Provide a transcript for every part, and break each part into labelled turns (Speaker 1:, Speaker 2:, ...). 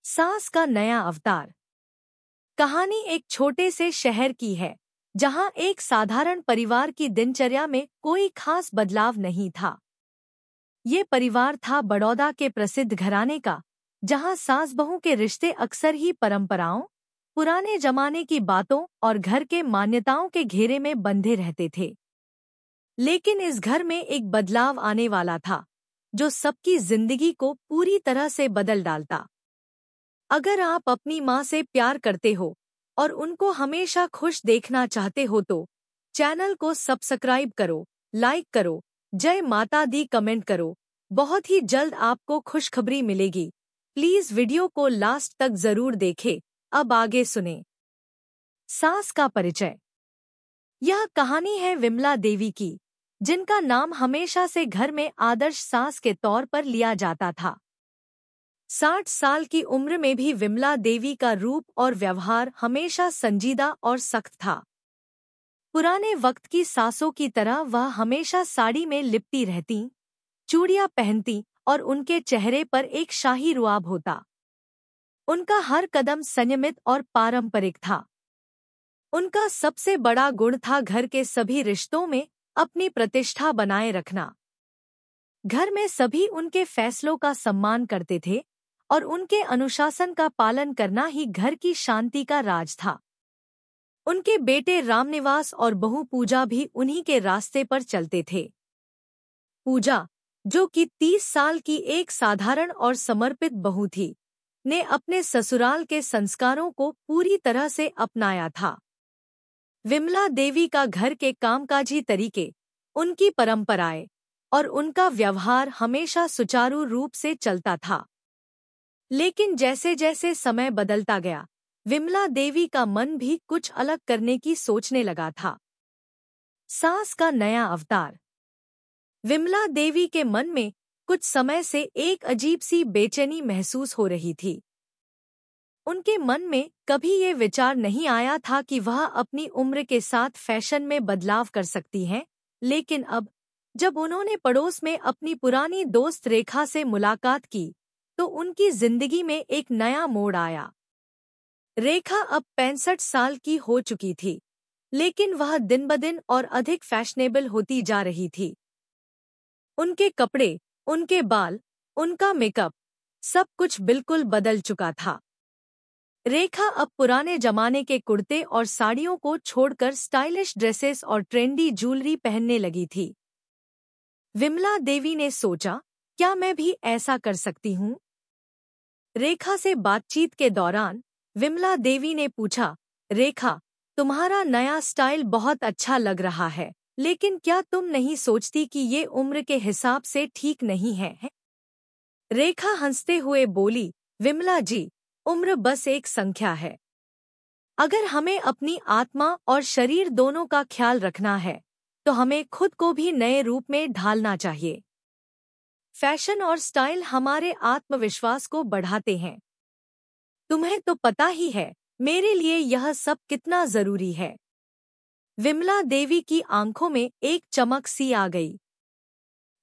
Speaker 1: सास का नया अवतार। कहानी एक छोटे से शहर की है, जहां एक साधारण परिवार की दिनचर्या में कोई खास बदलाव नहीं था। ये परिवार था बड़ौदा के प्रसिद्ध घराने का, जहां सास बहू के रिश्ते अक्सर ही परंपराओं, पुराने जमाने की बातों और घर के मान्यताओं के घेरे में बंधे रहते थे। लेकिन इस घर में एक बदलाव आने वाला था, जो सबकी जिंदगी को पूरी तरह से बदल डालता। अगर आप अपनी माँ से प्यार करते हो और उनको हमेशा खुश देखना चाहते हो तो चैनल को सब्सक्राइब करो, लाइक करो, जय माता दी कमेंट करो। बहुत ही जल्द आपको खुशखबरी मिलेगी। प्लीज वीडियो को लास्ट तक जरूर देखें। अब आगे सुने। सास का परिचय। यह कहानी है विमला देवी की, जिनका नाम हमेशा से घर में आदर्श सास के तौर पर लिया जाता था। 60 साल की उम्र में भी विमला देवी का रूप और व्यवहार हमेशा संजीदा और सख्त था। पुराने वक्त की सासों की तरह वह हमेशा साड़ी में लिपटी रहती, चूड़ियां पहनती और उनके चेहरे पर एक शाही रुआब होता। उनका हर कदम संयमित और पारंपरिक था। उनका सबसे बड़ा गुण था घर के सभी रिश्तों में अपनी प्रतिष्ठा बनाए रखना। घर में सभी उनके फैसलों का सम्मान करते थे और उनके अनुशासन का पालन करना ही घर की शांति का राज था। उनके बेटे रामनिवास और बहू पूजा भी उन्हीं के रास्ते पर चलते थे। पूजा, जो कि 30 साल की एक साधारण और समर्पित बहू थी, ने अपने ससुराल के संस्कारों को पूरी तरह से अपनाया था। विमला देवी का घर के कामकाजी तरीके, उनकी परंपराएं और उनका व्यवहार हमेशा सुचारू रूप से चलता था। लेकिन जैसे जैसे समय बदलता गया, विमला देवी का मन भी कुछ अलग करने की सोचने लगा था। सास का नया अवतार। विमला देवी के मन में कुछ समय से एक अजीब सी बेचैनी महसूस हो रही थी। उनके मन में कभी ये विचार नहीं आया था कि वह अपनी उम्र के साथ फैशन में बदलाव कर सकती हैं, लेकिन अब जब उन्होंने पड़ोस में अपनी पुरानी दोस्त रेखा से मुलाकात की, तो उनकी जिंदगी में एक नया मोड़ आया। रेखा अब 65 साल की हो चुकी थी, लेकिन वह दिन-ब-दिन और अधिक फैशनेबल होती जा रही थी। उनके कपड़े, उनके बाल, उनका मेकअप, सब कुछ बिल्कुल बदल चुका था। रेखा अब पुराने जमाने के कुर्ते और साड़ियों को छोड़कर स्टाइलिश ड्रेसेस और ट्रेंडी ज्वेलरी पहनने लगी थी। विमला देवी ने सोचा, क्या मैं भी ऐसा कर सकती हूँ? रेखा से बातचीत के दौरान विमला देवी ने पूछा, रेखा, तुम्हारा नया स्टाइल बहुत अच्छा लग रहा है, लेकिन क्या तुम नहीं सोचती कि ये उम्र के हिसाब से ठीक नहीं है? रेखा हंसते हुए बोली, विमला जी, उम्र बस एक संख्या है। अगर हमें अपनी आत्मा और शरीर दोनों का ख्याल रखना है, तो हमें खुद को भी नए रूप में ढालना चाहिए। फैशन और स्टाइल हमारे आत्मविश्वास को बढ़ाते हैं। तुम्हें तो पता ही है, मेरे लिए यह सब कितना जरूरी है। विमला देवी की आंखों में एक चमक सी आ गई।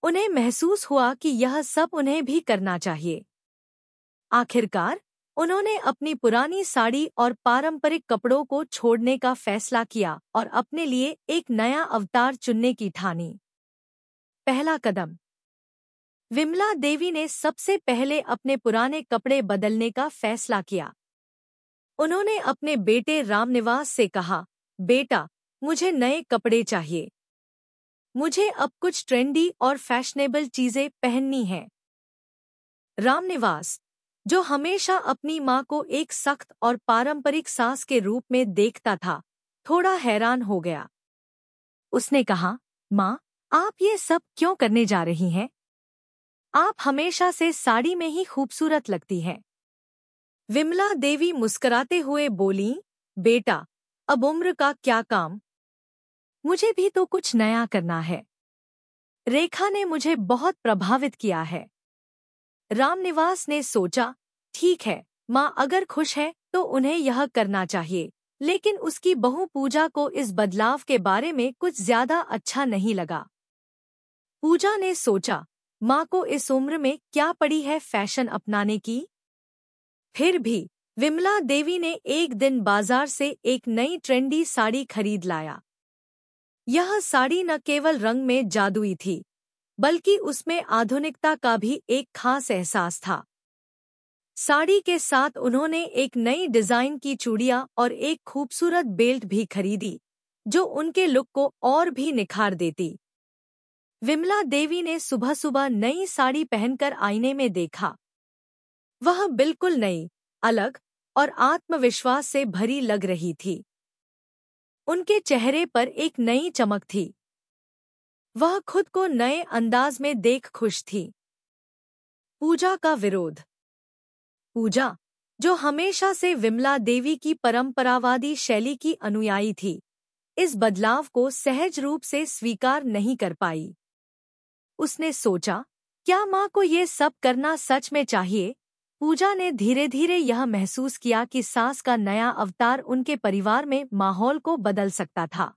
Speaker 1: उन्हें महसूस हुआ कि यह सब उन्हें भी करना चाहिए। आखिरकार, उन्होंने अपनी पुरानी साड़ी और पारंपरिक कपड़ों को छोड़ने का फैसला किया और अपने लिए एक नया अवतार चुनने की ठानी। पहला कदम। विमला देवी ने सबसे पहले अपने पुराने कपड़े बदलने का फैसला किया। उन्होंने अपने बेटे रामनिवास से कहा, बेटा, मुझे नए कपड़े चाहिए। मुझे अब कुछ ट्रेंडी और फैशनेबल चीजें पहननी हैं। रामनिवास, जो हमेशा अपनी माँ को एक सख्त और पारंपरिक सास के रूप में देखता था, थोड़ा हैरान हो गया। उसने कहा, माँ, आप ये सब क्यों करने जा रही हैं? आप हमेशा से साड़ी में ही खूबसूरत लगती हैं। विमला देवी मुस्कुराते हुए बोली, बेटा, अब उम्र का क्या काम? मुझे भी तो कुछ नया करना है। रेखा ने मुझे बहुत प्रभावित किया है। रामनिवास ने सोचा, ठीक है, माँ अगर खुश है तो उन्हें यह करना चाहिए, लेकिन उसकी बहू पूजा को इस बदलाव के बारे में कुछ ज्यादा अच्छा नहीं लगा। पूजा ने सोचा, माँ को इस उम्र में क्या पड़ी है फैशन अपनाने की? फिर भी विमला देवी ने एक दिन बाजार से एक नई ट्रेंडी साड़ी खरीद लाया। यह साड़ी न केवल रंग में जादुई थी, बल्कि उसमें आधुनिकता का भी एक खास एहसास था। साड़ी के साथ उन्होंने एक नई डिजाइन की चूड़ियां और एक खूबसूरत बेल्ट भी खरीदी, जो उनके लुक को और भी निखार देती। विमला देवी ने सुबह सुबह नई साड़ी पहनकर आईने में देखा। वह बिल्कुल नई, अलग और आत्मविश्वास से भरी लग रही थी। उनके चेहरे पर एक नई चमक थी। वह खुद को नए अंदाज में देख खुश थी। पूजा का विरोध। पूजा, जो हमेशा से विमला देवी की परंपरावादी शैली की अनुयायी थी, इस बदलाव को सहज रूप से स्वीकार नहीं कर पाई। उसने सोचा, क्या माँ को ये सब करना सच में चाहिए? पूजा ने धीरे धीरे यह महसूस किया कि सास का नया अवतार उनके परिवार में माहौल को बदल सकता था।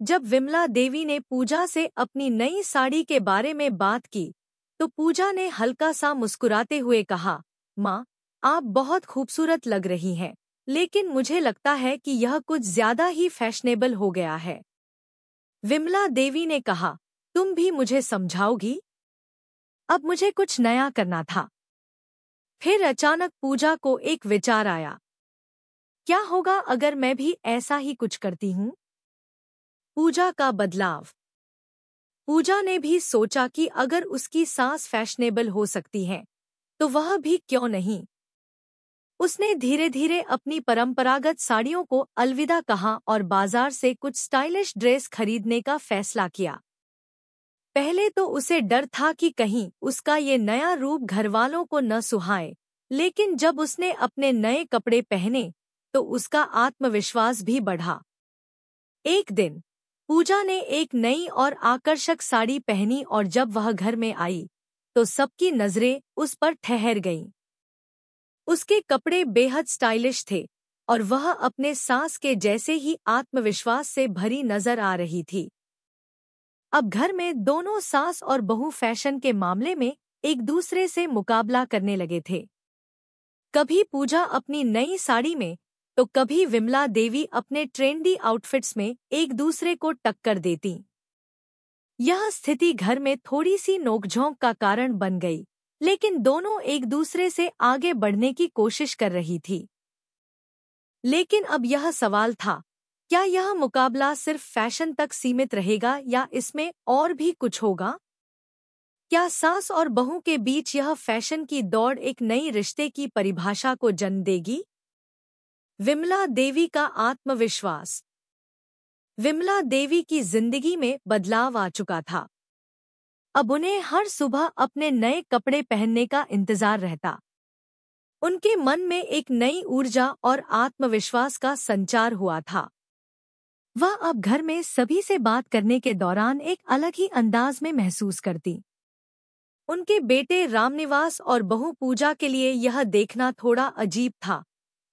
Speaker 1: जब विमला देवी ने पूजा से अपनी नई साड़ी के बारे में बात की, तो पूजा ने हल्का सा मुस्कुराते हुए कहा, माँ, आप बहुत खूबसूरत लग रही हैं, लेकिन मुझे लगता है कि यह कुछ ज्यादा ही फैशनेबल हो गया है। विमला देवी ने कहा, तुम भी मुझे समझाओगी? अब मुझे कुछ नया करना था। फिर अचानक पूजा को एक विचार आया, क्या होगा अगर मैं भी ऐसा ही कुछ करती हूँ? पूजा का बदलाव। पूजा ने भी सोचा कि अगर उसकी सास फैशनेबल हो सकती है, तो वह भी क्यों नहीं। उसने धीरे धीरे अपनी परंपरागत साड़ियों को अलविदा कहा और बाजार से कुछ स्टाइलिश ड्रेस खरीदने का फैसला किया। पहले तो उसे डर था कि कहीं उसका ये नया रूप घरवालों को न सुहाए, लेकिन जब उसने अपने नए कपड़े पहने तो उसका आत्मविश्वास भी बढ़ा। एक दिन पूजा ने एक नई और आकर्षक साड़ी पहनी और जब वह घर में आई तो सबकी नजरें उस पर ठहर गईं। उसके कपड़े बेहद स्टाइलिश थे और वह अपने सास के जैसे ही आत्मविश्वास से भरी नजर आ रही थी। अब घर में दोनों सास और बहू फैशन के मामले में एक दूसरे से मुकाबला करने लगे थे। कभी पूजा अपनी नई साड़ी में तो कभी विमला देवी अपने ट्रेंडी आउटफिट्स में एक दूसरे को टक्कर देती। यह स्थिति घर में थोड़ी सी नोकझोंक का कारण बन गई, लेकिन दोनों एक दूसरे से आगे बढ़ने की कोशिश कर रही थी। लेकिन अब यह सवाल था, क्या यह मुकाबला सिर्फ फैशन तक सीमित रहेगा या इसमें और भी कुछ होगा? क्या सास और बहू के बीच यह फैशन की दौड़ एक नई रिश्ते की परिभाषा को जन्म देगी? विमला देवी का आत्मविश्वास। विमला देवी की जिंदगी में बदलाव आ चुका था। अब उन्हें हर सुबह अपने नए कपड़े पहनने का इंतजार रहता। उनके मन में एक नई ऊर्जा और आत्मविश्वास का संचार हुआ था। वह अब घर में सभी से बात करने के दौरान एक अलग ही अंदाज में महसूस करती। उनके बेटे रामनिवास और बहू पूजा के लिए यह देखना थोड़ा अजीब था,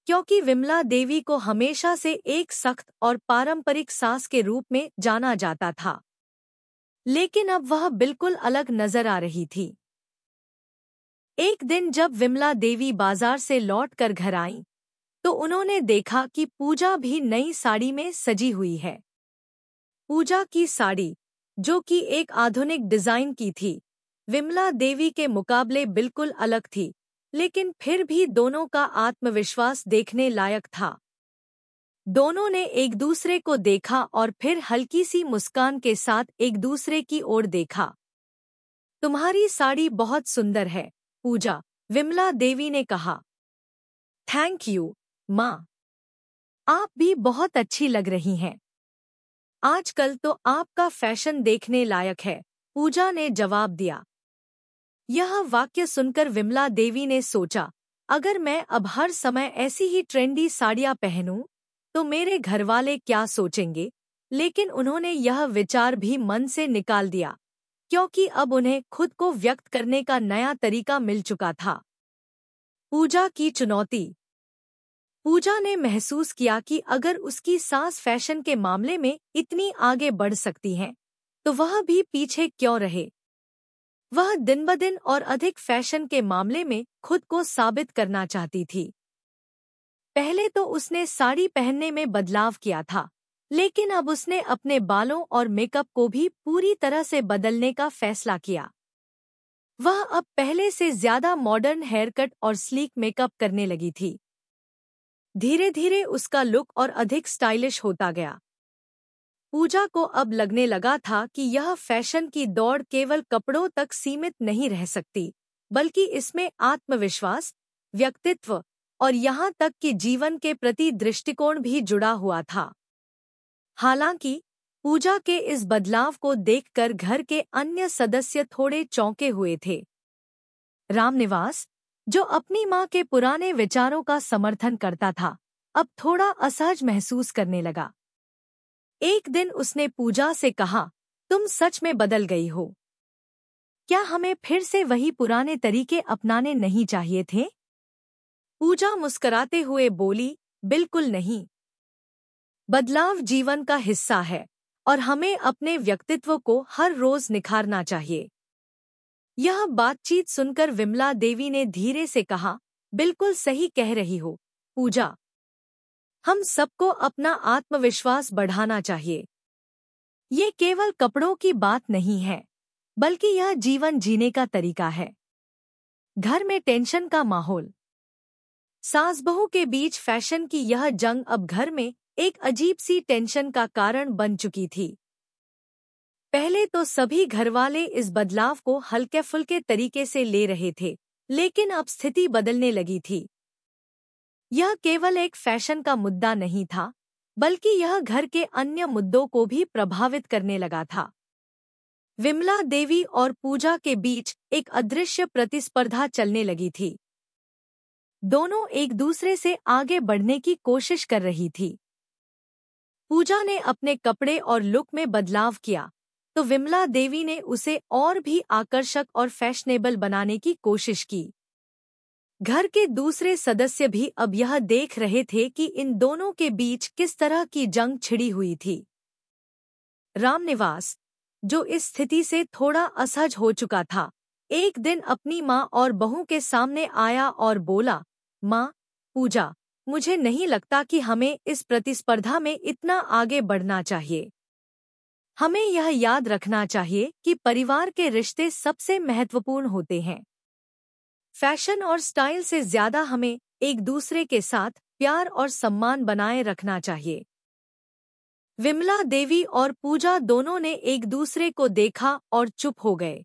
Speaker 1: क्योंकि विमला देवी को हमेशा से एक सख्त और पारंपरिक सास के रूप में जाना जाता था, लेकिन अब वह बिल्कुल अलग नजर आ रही थी। एक दिन जब विमला देवी बाजार से लौटकर घर आईं, तो उन्होंने देखा कि पूजा भी नई साड़ी में सजी हुई है। पूजा की साड़ी, जो कि एक आधुनिक डिजाइन की थी, विमला देवी के मुकाबले बिल्कुल अलग थी, लेकिन फिर भी दोनों का आत्मविश्वास देखने लायक था। दोनों ने एक दूसरे को देखा और फिर हल्की सी मुस्कान के साथ एक दूसरे की ओर देखा। तुम्हारी साड़ी बहुत सुंदर है, पूजा, विमला देवी ने कहा। थैंक यू, माँ। आप भी बहुत अच्छी लग रही हैं। आजकल तो आपका फैशन देखने लायक है, पूजा ने जवाब दिया। यह वाक्य सुनकर विमला देवी ने सोचा, अगर मैं अब हर समय ऐसी ही ट्रेंडी साड़ियाँ पहनूं, तो मेरे घरवाले क्या सोचेंगे? लेकिन उन्होंने यह विचार भी मन से निकाल दिया, क्योंकि अब उन्हें खुद को व्यक्त करने का नया तरीका मिल चुका था। पूजा की चुनौती। पूजा ने महसूस किया कि अगर उसकी सास फैशन के मामले में इतनी आगे बढ़ सकती हैं, तो वह भी पीछे क्यों रहे। वह दिन ब दिन और अधिक फैशन के मामले में खुद को साबित करना चाहती थी। पहले तो उसने साड़ी पहनने में बदलाव किया था, लेकिन अब उसने अपने बालों और मेकअप को भी पूरी तरह से बदलने का फैसला किया। वह अब पहले से ज्यादा मॉडर्न हेयरकट और स्लीक मेकअप करने लगी थी। धीरे धीरे उसका लुक और अधिक स्टाइलिश होता गया। पूजा को अब लगने लगा था कि यह फैशन की दौड़ केवल कपड़ों तक सीमित नहीं रह सकती, बल्कि इसमें आत्मविश्वास, व्यक्तित्व और यहाँ तक कि जीवन के प्रति दृष्टिकोण भी जुड़ा हुआ था। हालांकि पूजा के इस बदलाव को देखकर घर के अन्य सदस्य थोड़े चौंके हुए थे। रामनिवास, जो अपनी मां के पुराने विचारों का समर्थन करता था, अब थोड़ा असहज महसूस करने लगा। एक दिन उसने पूजा से कहा, तुम सच में बदल गई हो। क्या हमें फिर से वही पुराने तरीके अपनाने नहीं चाहिए थे? पूजा मुस्कुराते हुए बोली, बिल्कुल नहीं। बदलाव जीवन का हिस्सा है और हमें अपने व्यक्तित्व को हर रोज निखारना चाहिए। यह बातचीत सुनकर विमला देवी ने धीरे से कहा, बिल्कुल सही कह रही हो पूजा। हम सबको अपना आत्मविश्वास बढ़ाना चाहिए। ये केवल कपड़ों की बात नहीं है, बल्कि यह जीवन जीने का तरीका है। घर में टेंशन का माहौल। सास बहू के बीच फैशन की यह जंग अब घर में एक अजीब सी टेंशन का कारण बन चुकी थी। पहले तो सभी घरवाले इस बदलाव को हल्के फुल्के तरीके से ले रहे थे, लेकिन अब स्थिति बदलने लगी थी। यह केवल एक फैशन का मुद्दा नहीं था, बल्कि यह घर के अन्य मुद्दों को भी प्रभावित करने लगा था। विमला देवी और पूजा के बीच एक अदृश्य प्रतिस्पर्धा चलने लगी थी। दोनों एक दूसरे से आगे बढ़ने की कोशिश कर रही थी। पूजा ने अपने कपड़े और लुक में बदलाव किया, तो विमला देवी ने उसे और भी आकर्षक और फैशनेबल बनाने की कोशिश की। घर के दूसरे सदस्य भी अब यह देख रहे थे कि इन दोनों के बीच किस तरह की जंग छिड़ी हुई थी। रामनिवास, जो इस स्थिति से थोड़ा असहज हो चुका था, एक दिन अपनी माँ और बहू के सामने आया और बोला, माँ, पूजा, मुझे नहीं लगता कि हमें इस प्रतिस्पर्धा में इतना आगे बढ़ना चाहिए। हमें यह याद रखना चाहिए कि परिवार के रिश्ते सबसे महत्वपूर्ण होते हैं। फैशन और स्टाइल से ज्यादा हमें एक दूसरे के साथ प्यार और सम्मान बनाए रखना चाहिए। विमला देवी और पूजा दोनों ने एक दूसरे को देखा और चुप हो गए।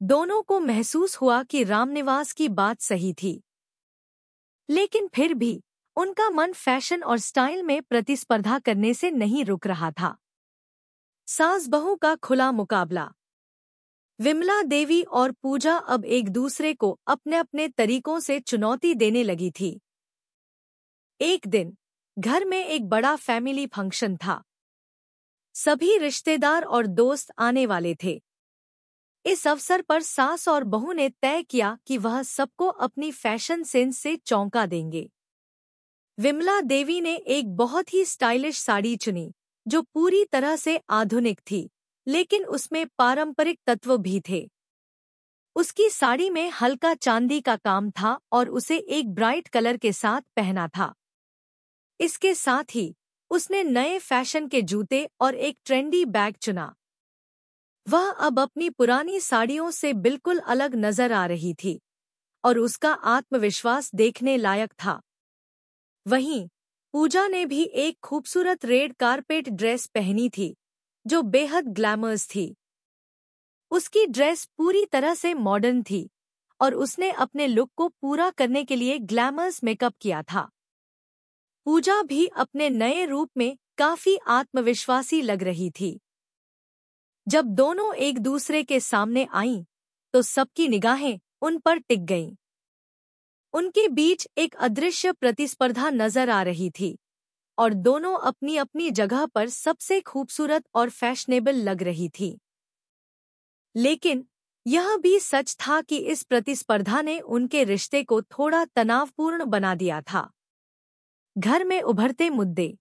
Speaker 1: दोनों को महसूस हुआ कि रामनिवास की बात सही थी, लेकिन फिर भी उनका मन फैशन और स्टाइल में प्रतिस्पर्धा करने से नहीं रुक रहा था। सास बहू का खुला मुकाबला। विमला देवी और पूजा अब एक दूसरे को अपने अपने तरीकों से चुनौती देने लगी थी। एक दिन घर में एक बड़ा फैमिली फंक्शन था। सभी रिश्तेदार और दोस्त आने वाले थे। इस अवसर पर सास और बहू ने तय किया कि वह सबको अपनी फैशन सेंस से चौंका देंगे। विमला देवी ने एक बहुत ही स्टाइलिश साड़ी चुनी, जो पूरी तरह से आधुनिक थी, लेकिन उसमें पारंपरिक तत्व भी थे। उसकी साड़ी में हल्का चांदी का काम था और उसे एक ब्राइट कलर के साथ पहना था। इसके साथ ही उसने नए फैशन के जूते और एक ट्रेंडी बैग चुना। वह अब अपनी पुरानी साड़ियों से बिल्कुल अलग नजर आ रही थी और उसका आत्मविश्वास देखने लायक था। वहीं पूजा ने भी एक खूबसूरत रेड कारपेट ड्रेस पहनी थी, जो बेहद ग्लैमरस थी। उसकी ड्रेस पूरी तरह से मॉडर्न थी और उसने अपने लुक को पूरा करने के लिए ग्लैमरस मेकअप किया था। पूजा भी अपने नए रूप में काफी आत्मविश्वासी लग रही थी। जब दोनों एक दूसरे के सामने आईं, तो सबकी निगाहें उन पर टिक गईं। उनके बीच एक अदृश्य प्रतिस्पर्धा नजर आ रही थी और दोनों अपनी अपनी जगह पर सबसे खूबसूरत और फैशनेबल लग रही थी। लेकिन यह भी सच था कि इस प्रतिस्पर्धा ने उनके रिश्ते को थोड़ा तनावपूर्ण बना दिया था। घर में उभरते मुद्दे।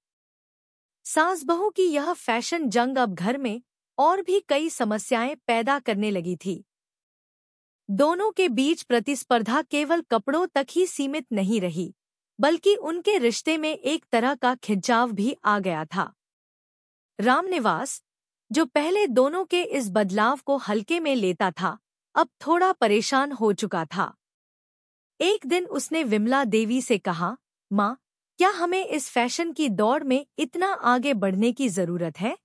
Speaker 1: सास बहू की यह फैशन जंग अब घर में और भी कई समस्याएं पैदा करने लगी थी। दोनों के बीच प्रतिस्पर्धा केवल कपड़ों तक ही सीमित नहीं रही, बल्कि उनके रिश्ते में एक तरह का खिंचाव भी आ गया था। रामनिवास, जो पहले दोनों के इस बदलाव को हल्के में लेता था, अब थोड़ा परेशान हो चुका था। एक दिन उसने विमला देवी से कहा, माँ, क्या हमें इस फैशन की दौड़ में इतना आगे बढ़ने की जरूरत है?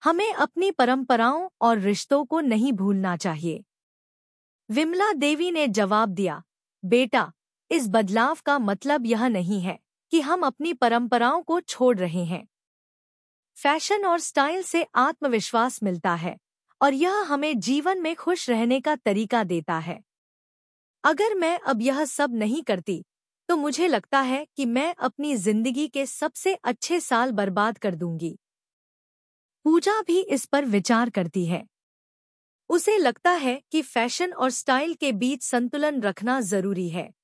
Speaker 1: हमें अपनी परंपराओं और रिश्तों को नहीं भूलना चाहिए। विमला देवी ने जवाब दिया, बेटा, इस बदलाव का मतलब यह नहीं है कि हम अपनी परंपराओं को छोड़ रहे हैं। फैशन और स्टाइल से आत्मविश्वास मिलता है और यह हमें जीवन में खुश रहने का तरीका देता है। अगर मैं अब यह सब नहीं करती, तो मुझे लगता है कि मैं अपनी जिंदगी के सबसे अच्छे साल बर्बाद कर दूंगी। पूजा भी इस पर विचार करती है। उसे लगता है कि फैशन और स्टाइल के बीच संतुलन रखना जरूरी है।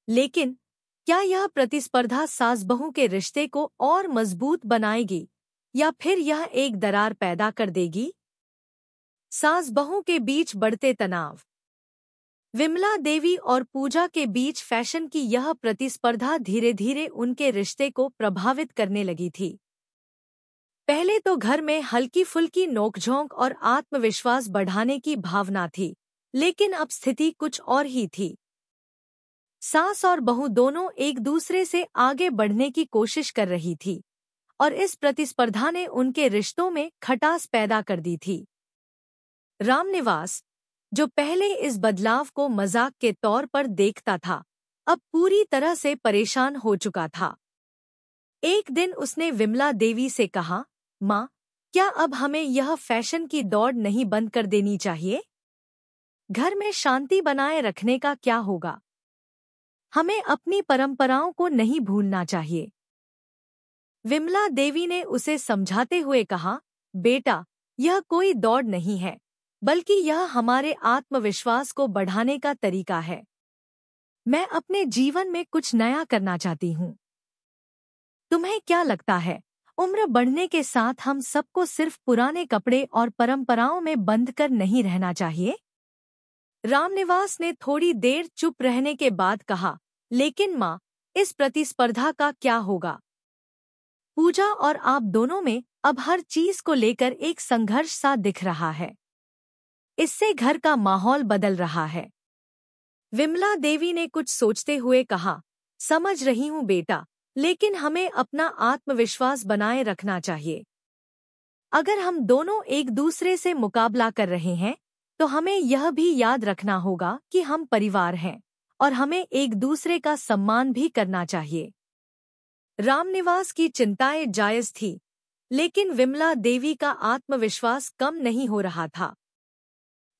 Speaker 1: लेकिन क्या यह प्रतिस्पर्धा सास-बहू के रिश्ते को और मजबूत बनाएगी या फिर यह एक दरार पैदा कर देगी? सास-बहू के बीच बढ़ते तनाव। विमला देवी और पूजा के बीच फैशन की यह प्रतिस्पर्धा धीरे धीरे उनके रिश्ते को प्रभावित करने लगी थी। पहले तो घर में हल्की फुल्की नोकझोंक और आत्मविश्वास बढ़ाने की भावना थी, लेकिन अब स्थिति कुछ और ही थी। सास और बहू दोनों एक दूसरे से आगे बढ़ने की कोशिश कर रही थी और इस प्रतिस्पर्धा ने उनके रिश्तों में खटास पैदा कर दी थी। रामनिवास, जो पहले इस बदलाव को मजाक के तौर पर देखता था, अब पूरी तरह से परेशान हो चुका था। एक दिन उसने विमला देवी से कहा, माँ, क्या अब हमें यह फैशन की दौड़ नहीं बंद कर देनी चाहिए? घर में शांति बनाए रखने का क्या होगा? हमें अपनी परंपराओं को नहीं भूलना चाहिए। विमला देवी ने उसे समझाते हुए कहा, बेटा, यह कोई दौड़ नहीं है, बल्कि यह हमारे आत्मविश्वास को बढ़ाने का तरीका है। मैं अपने जीवन में कुछ नया करना चाहती हूँ। तुम्हें क्या लगता है, उम्र बढ़ने के साथ हम सबको सिर्फ पुराने कपड़े और परंपराओं में बंद कर नहीं रहना चाहिए? रामनिवास ने थोड़ी देर चुप रहने के बाद कहा, लेकिन माँ, इस प्रतिस्पर्धा का क्या होगा? पूजा और आप दोनों में अब हर चीज को लेकर एक संघर्ष सा दिख रहा है। इससे घर का माहौल बदल रहा है। विमला देवी ने कुछ सोचते हुए कहा, समझ रही हूँ बेटा, लेकिन हमें अपना आत्मविश्वास बनाए रखना चाहिए। अगर हम दोनों एक दूसरे से मुकाबला कर रहे हैं, तो हमें यह भी याद रखना होगा कि हम परिवार हैं और हमें एक दूसरे का सम्मान भी करना चाहिए। रामनिवास की चिंताएं जायज थी, लेकिन विमला देवी का आत्मविश्वास कम नहीं हो रहा था।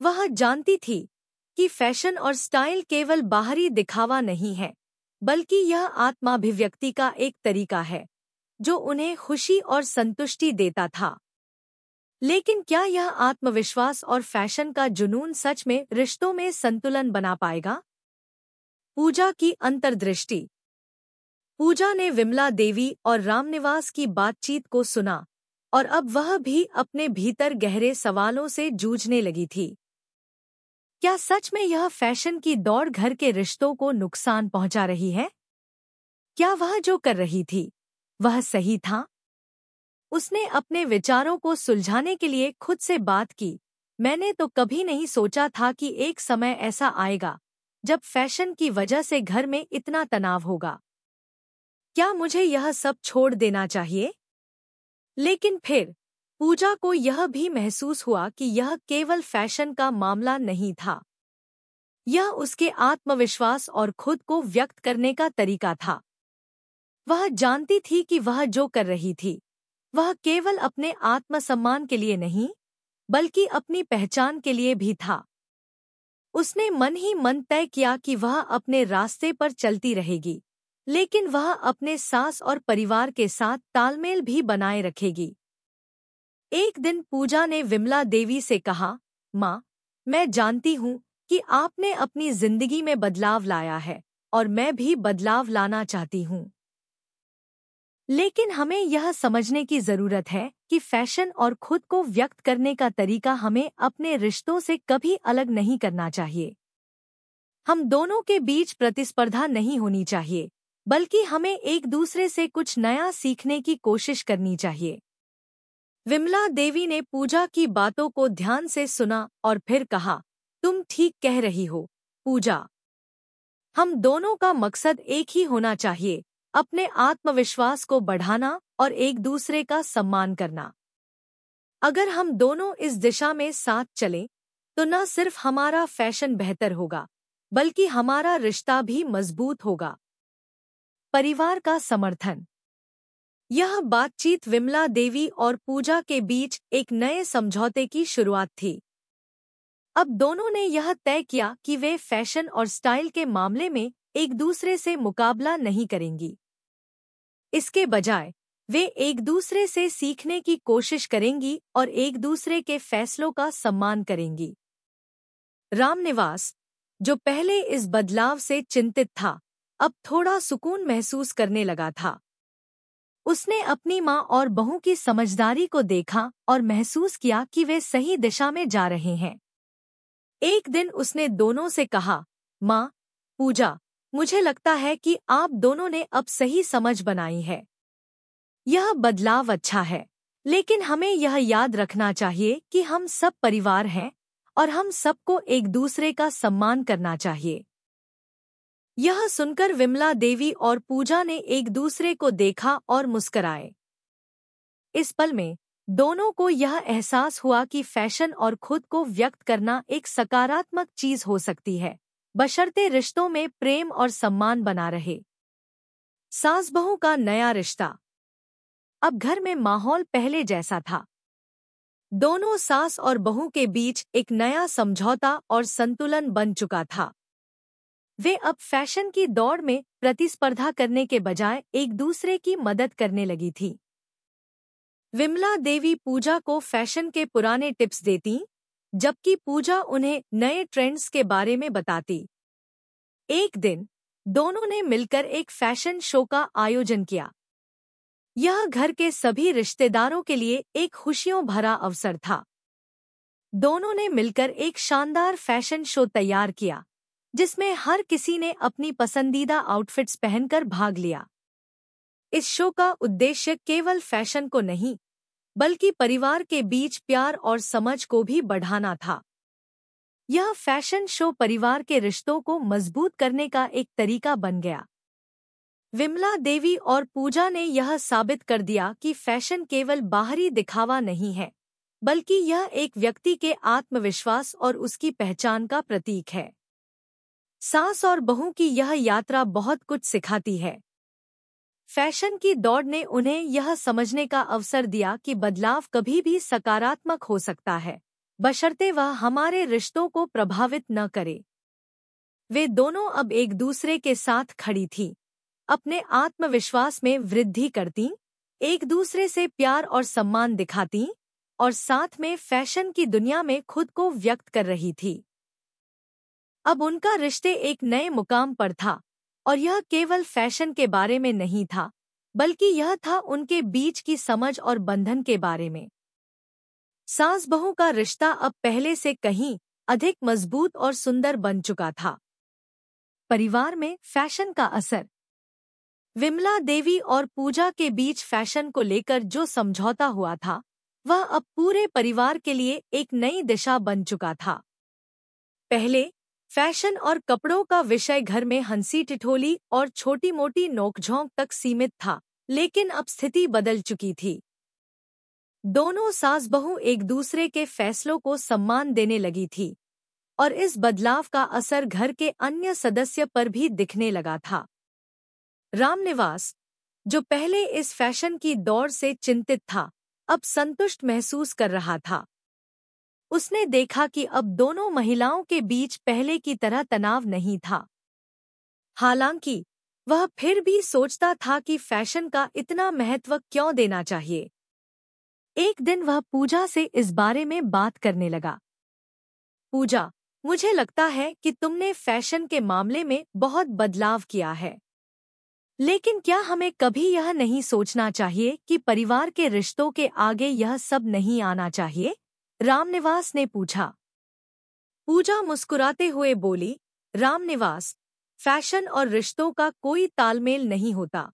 Speaker 1: वह जानती थी कि फैशन और स्टाइल केवल बाहरी दिखावा नहीं है, बल्कि यह आत्माभिव्यक्ति का एक तरीका है, जो उन्हें खुशी और संतुष्टि देता था। लेकिन क्या यह आत्मविश्वास और फैशन का जुनून सच में रिश्तों में संतुलन बना पाएगा? पूजा की अंतर्दृष्टि। पूजा ने विमला देवी और रामनिवास की बातचीत को सुना और अब वह भी अपने भीतर गहरे सवालों से जूझने लगी थी। क्या सच में यह फैशन की दौड़ घर के रिश्तों को नुकसान पहुंचा रही है? क्या वह जो कर रही थी, वह सही था? उसने अपने विचारों को सुलझाने के लिए खुद से बात की। मैंने तो कभी नहीं सोचा था कि एक समय ऐसा आएगा जब फैशन की वजह से घर में इतना तनाव होगा। क्या मुझे यह सब छोड़ देना चाहिए? लेकिन फिर पूजा को यह भी महसूस हुआ कि यह केवल फैशन का मामला नहीं था। यह उसके आत्मविश्वास और खुद को व्यक्त करने का तरीका था। वह जानती थी कि वह जो कर रही थी, वह केवल अपने आत्मसम्मान के लिए नहीं, बल्कि अपनी पहचान के लिए भी था। उसने मन ही मन तय किया कि वह अपने रास्ते पर चलती रहेगी, लेकिन वह अपने सास और परिवार के साथ तालमेल भी बनाए रखेगी। एक दिन पूजा ने विमला देवी से कहा, माँ, मैं जानती हूँ कि आपने अपनी जिंदगी में बदलाव लाया है और मैं भी बदलाव लाना चाहती हूँ। लेकिन हमें यह समझने की जरूरत है कि फैशन और खुद को व्यक्त करने का तरीका हमें अपने रिश्तों से कभी अलग नहीं करना चाहिए। हम दोनों के बीच प्रतिस्पर्धा नहीं होनी चाहिए, बल्कि हमें एक दूसरे से कुछ नया सीखने की कोशिश करनी चाहिए। विमला देवी ने पूजा की बातों को ध्यान से सुना और फिर कहा, तुम ठीक कह रही हो, पूजा। हम दोनों का मकसद एक ही होना चाहिए, अपने आत्मविश्वास को बढ़ाना और एक दूसरे का सम्मान करना। अगर हम दोनों इस दिशा में साथ चलें, तो न सिर्फ हमारा फैशन बेहतर होगा, बल्कि हमारा रिश्ता भी मजबूत होगा। परिवार का समर्थन। यह बातचीत विमला देवी और पूजा के बीच एक नए समझौते की शुरुआत थी। अब दोनों ने यह तय किया कि वे फैशन और स्टाइल के मामले में एक दूसरे से मुकाबला नहीं करेंगी। इसके बजाय वे एक दूसरे से सीखने की कोशिश करेंगी और एक दूसरे के फैसलों का सम्मान करेंगी। रामनिवास, जो पहले इस बदलाव से चिंतित था, अब थोड़ा सुकून महसूस करने लगा था। उसने अपनी माँ और बहू की समझदारी को देखा और महसूस किया कि वे सही दिशा में जा रहे हैं। एक दिन उसने दोनों से कहा, माँ, पूजा, मुझे लगता है कि आप दोनों ने अब सही समझ बनाई है। यह बदलाव अच्छा है, लेकिन हमें यह याद रखना चाहिए कि हम सब परिवार हैं और हम सबको एक दूसरे का सम्मान करना चाहिए। यह सुनकर विमला देवी और पूजा ने एक दूसरे को देखा और मुस्कराए। इस पल में दोनों को यह एहसास हुआ कि फैशन और खुद को व्यक्त करना एक सकारात्मक चीज हो सकती है, बशर्ते रिश्तों में प्रेम और सम्मान बना रहे। सास बहू का नया रिश्ता। अब घर में माहौल पहले जैसा था। दोनों सास और बहू के बीच एक नया समझौता और संतुलन बन चुका था। वे अब फैशन की दौड़ में प्रतिस्पर्धा करने के बजाय एक दूसरे की मदद करने लगी थी। विमला देवी पूजा को फैशन के पुराने टिप्स देती, जबकि पूजा उन्हें नए ट्रेंड्स के बारे में बताती। एक दिन दोनों ने मिलकर एक फैशन शो का आयोजन किया। यह घर के सभी रिश्तेदारों के लिए एक खुशियों भरा अवसर था। दोनों ने मिलकर एक शानदार फैशन शो तैयार किया, जिसमें हर किसी ने अपनी पसंदीदा आउटफिट्स पहनकर भाग लिया। इस शो का उद्देश्य केवल फैशन को नहीं, बल्कि परिवार के बीच प्यार और समझ को भी बढ़ाना था। यह फैशन शो परिवार के रिश्तों को मजबूत करने का एक तरीका बन गया। विमला देवी और पूजा ने यह साबित कर दिया कि फैशन केवल बाहरी दिखावा नहीं है, बल्कि यह एक व्यक्ति के आत्मविश्वास और उसकी पहचान का प्रतीक है। सास और बहू की यह यात्रा बहुत कुछ सिखाती है। फैशन की दौड़ ने उन्हें यह समझने का अवसर दिया कि बदलाव कभी भी सकारात्मक हो सकता है, बशर्ते वह हमारे रिश्तों को प्रभावित न करे। वे दोनों अब एक दूसरे के साथ खड़ी थीं, अपने आत्मविश्वास में वृद्धि करतीं, एक दूसरे से प्यार और सम्मान दिखातीं और साथ में फैशन की दुनिया में खुद को व्यक्त कर रही थी। अब उनका रिश्ते एक नए मुकाम पर था, और यह केवल फैशन के बारे में नहीं था, बल्कि यह था उनके बीच की समझ और बंधन के बारे में। सास बहू का रिश्ता अब पहले से कहीं अधिक मजबूत और सुंदर बन चुका था। परिवार में फैशन का असर। विमला देवी और पूजा के बीच फैशन को लेकर जो समझौता हुआ था, वह अब पूरे परिवार के लिए एक नई दिशा बन चुका था। पहले फैशन और कपड़ों का विषय घर में हंसी ठिठोली और छोटी-मोटी नोकझोंक तक सीमित था, लेकिन अब स्थिति बदल चुकी थी। दोनों सास बहू एक दूसरे के फैसलों को सम्मान देने लगी थी, और इस बदलाव का असर घर के अन्य सदस्य पर भी दिखने लगा था। रामनिवास, जो पहले इस फैशन की दौड़ से चिंतित था, अब संतुष्ट महसूस कर रहा था। उसने देखा कि अब दोनों महिलाओं के बीच पहले की तरह तनाव नहीं था। हालांकि वह फिर भी सोचता था कि फैशन का इतना महत्व क्यों देना चाहिए। एक दिन वह पूजा से इस बारे में बात करने लगा। पूजा, मुझे लगता है कि तुमने फैशन के मामले में बहुत बदलाव किया है। लेकिन क्या हमें कभी यह नहीं सोचना चाहिए कि परिवार के रिश्तों के आगे यह सब नहीं आना चाहिए? रामनिवास ने पूछा। पूजा मुस्कुराते हुए बोली, रामनिवास, फैशन और रिश्तों का कोई तालमेल नहीं होता।